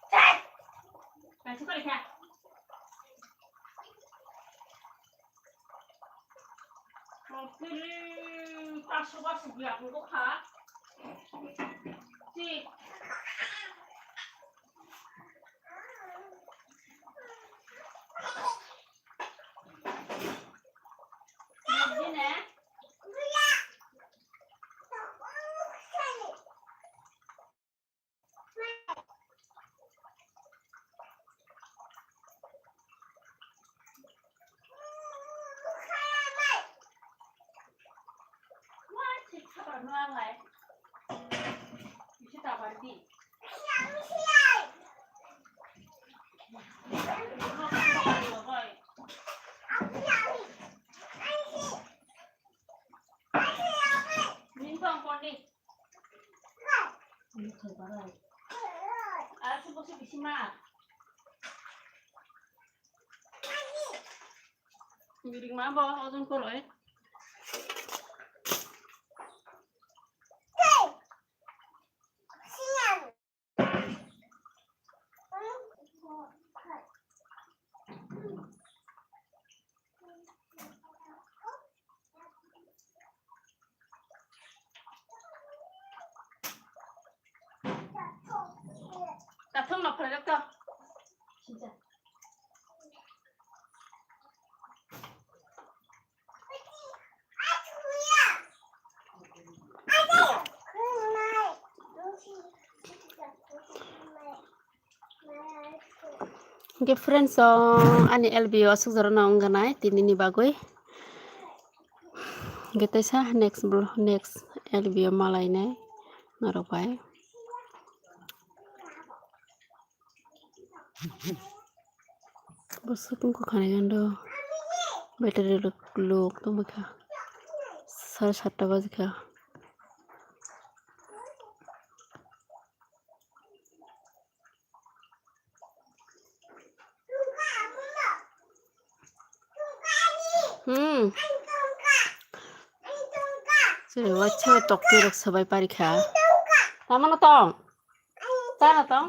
Ses! Baca kok baca. Pilih tas sebelah untuk hak. Si. Ini ya. Apa? Bisa tak berhenti? Minta ampun nih. Ini coba lagi. Aku mesti bisa mak. Miring mana bawa orang koloi? Datang nak pergi ke? Cinta. Okay friends, so ani LBO asuk jarana ungganai tinini bagoi. Gitu sah next LBO malai nai naropai. Bos तुमको खाने गंडो battery लोग तुम क्या 7:30 बजे क्या Jadi wajah toki rok sabai pari kha. Tama na tong. Ta na tong.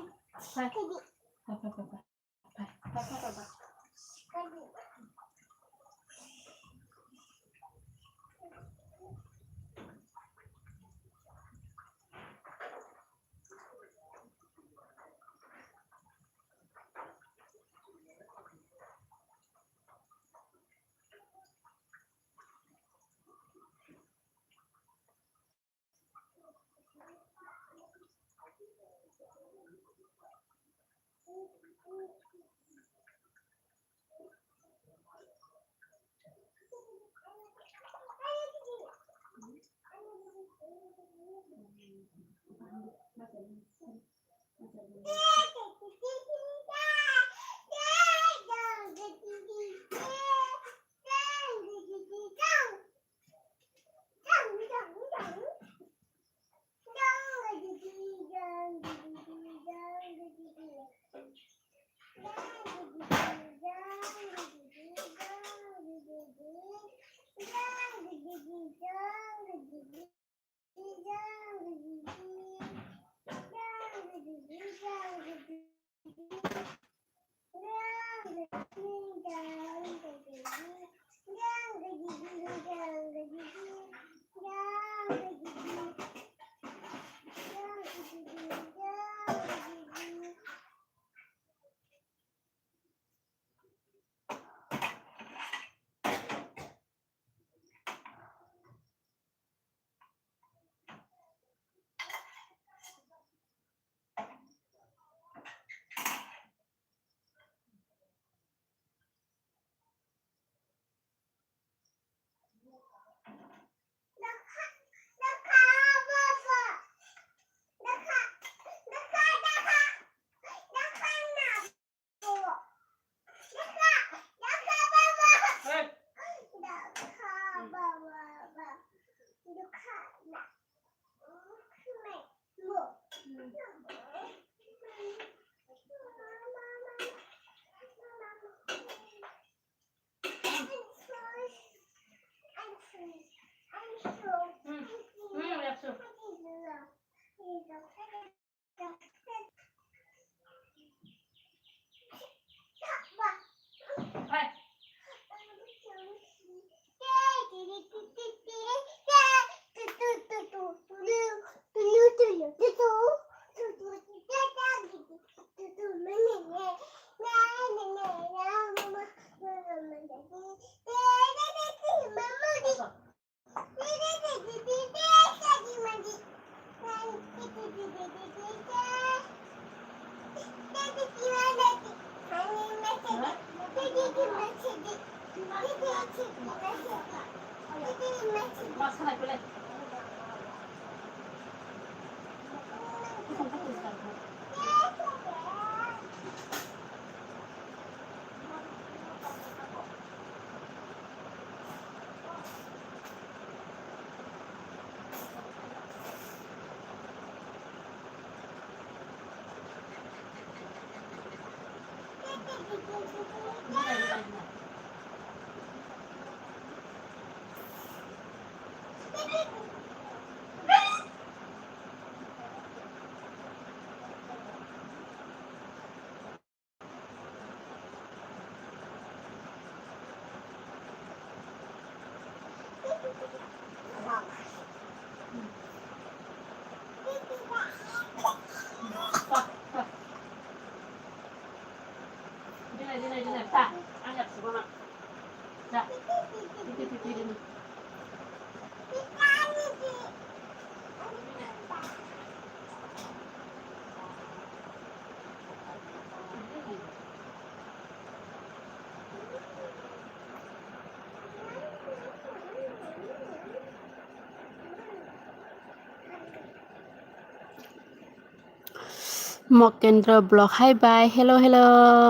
Mokendra blog hi bye hello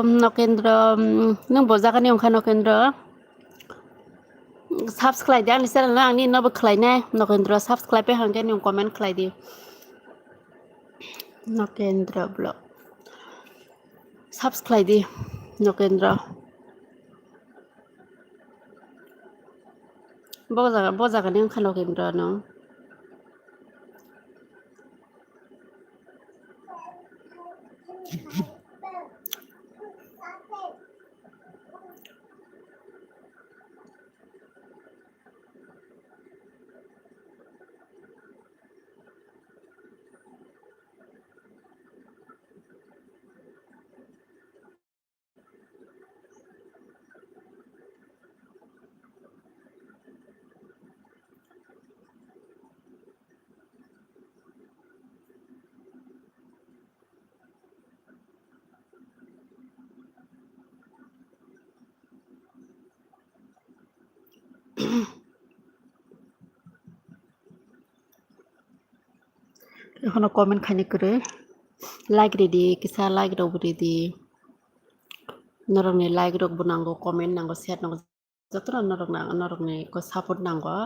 Nokendra nang bojakani ongkha Nokendra subscribe dia ni channel ang ni nobo khlai na Nokendra subscribe pe hangke ni comment khlai di Nokendra blog subscribe di Nokendra bojakani ongkha Nokendra no এখনো comment খানি করে like ready কিসা like রব ready নরংনি like রব নাঙ্গো comment নাঙ্গো share নাঙ্গো যত নরংনি ko support নাঙ্গো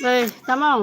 এই tamang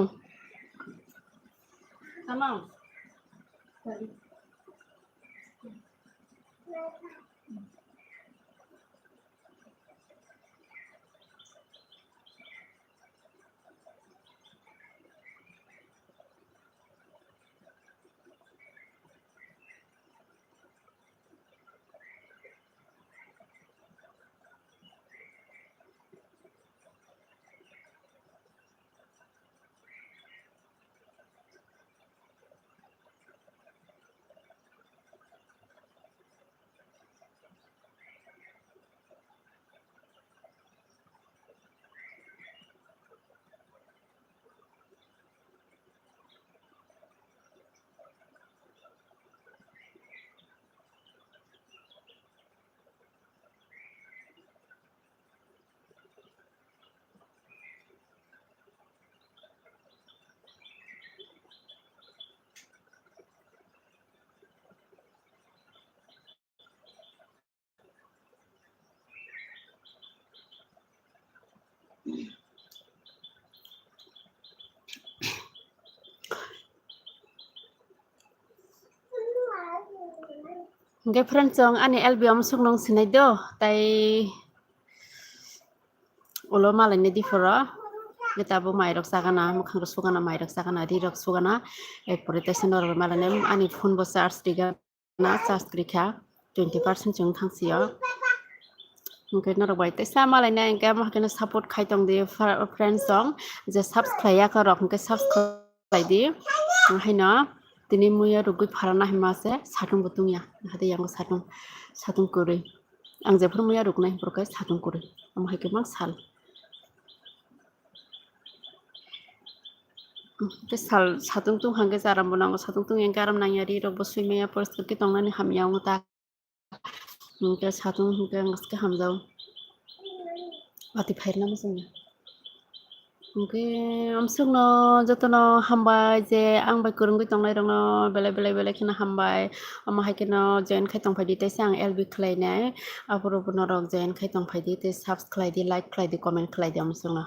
Oke friends jong ani album sungnong sinai do tai ulo malai di fora kita bu mai rok sagana mukhang rok sugana mai rok sagana di rok sugana erpore tai sonor malane ani phone bo charge diga na charge krikha 20% jong thangsiya oke norok bai tai sa malai na engka mahkena support khaitong di friends jong je subscribe ya ka rok engka subscribe di haina tini muya rugui pharana himase satung butungya hade yang satung kuri आं जेफोर मैया रुगनाय बरखाय सादुं करे आमहाय गोबां साल के साल सादुं तुं हांगे जाराम बनांगो सादुं तुं एंगे आराम नांयारि रबो सुइमाया परस्तर के तंनानि हामियाव ता के सादुं के अंगसके हामजाव आति फाइरना मोजांनो ओके आमसोंनो जतनो हामबाय जे आं बाय करंगै तंनाय रंनो बेले खिना हामबाय आमहाय केनो जয়েন खाय तंफायदि तेसे आं एलबि खलायनाय आबरो बनो रक जয়েन खाय तंफायदि ते साबस्क्राइब दि लाइक खलायदि कमेन्ट खलायदि आमसोंनो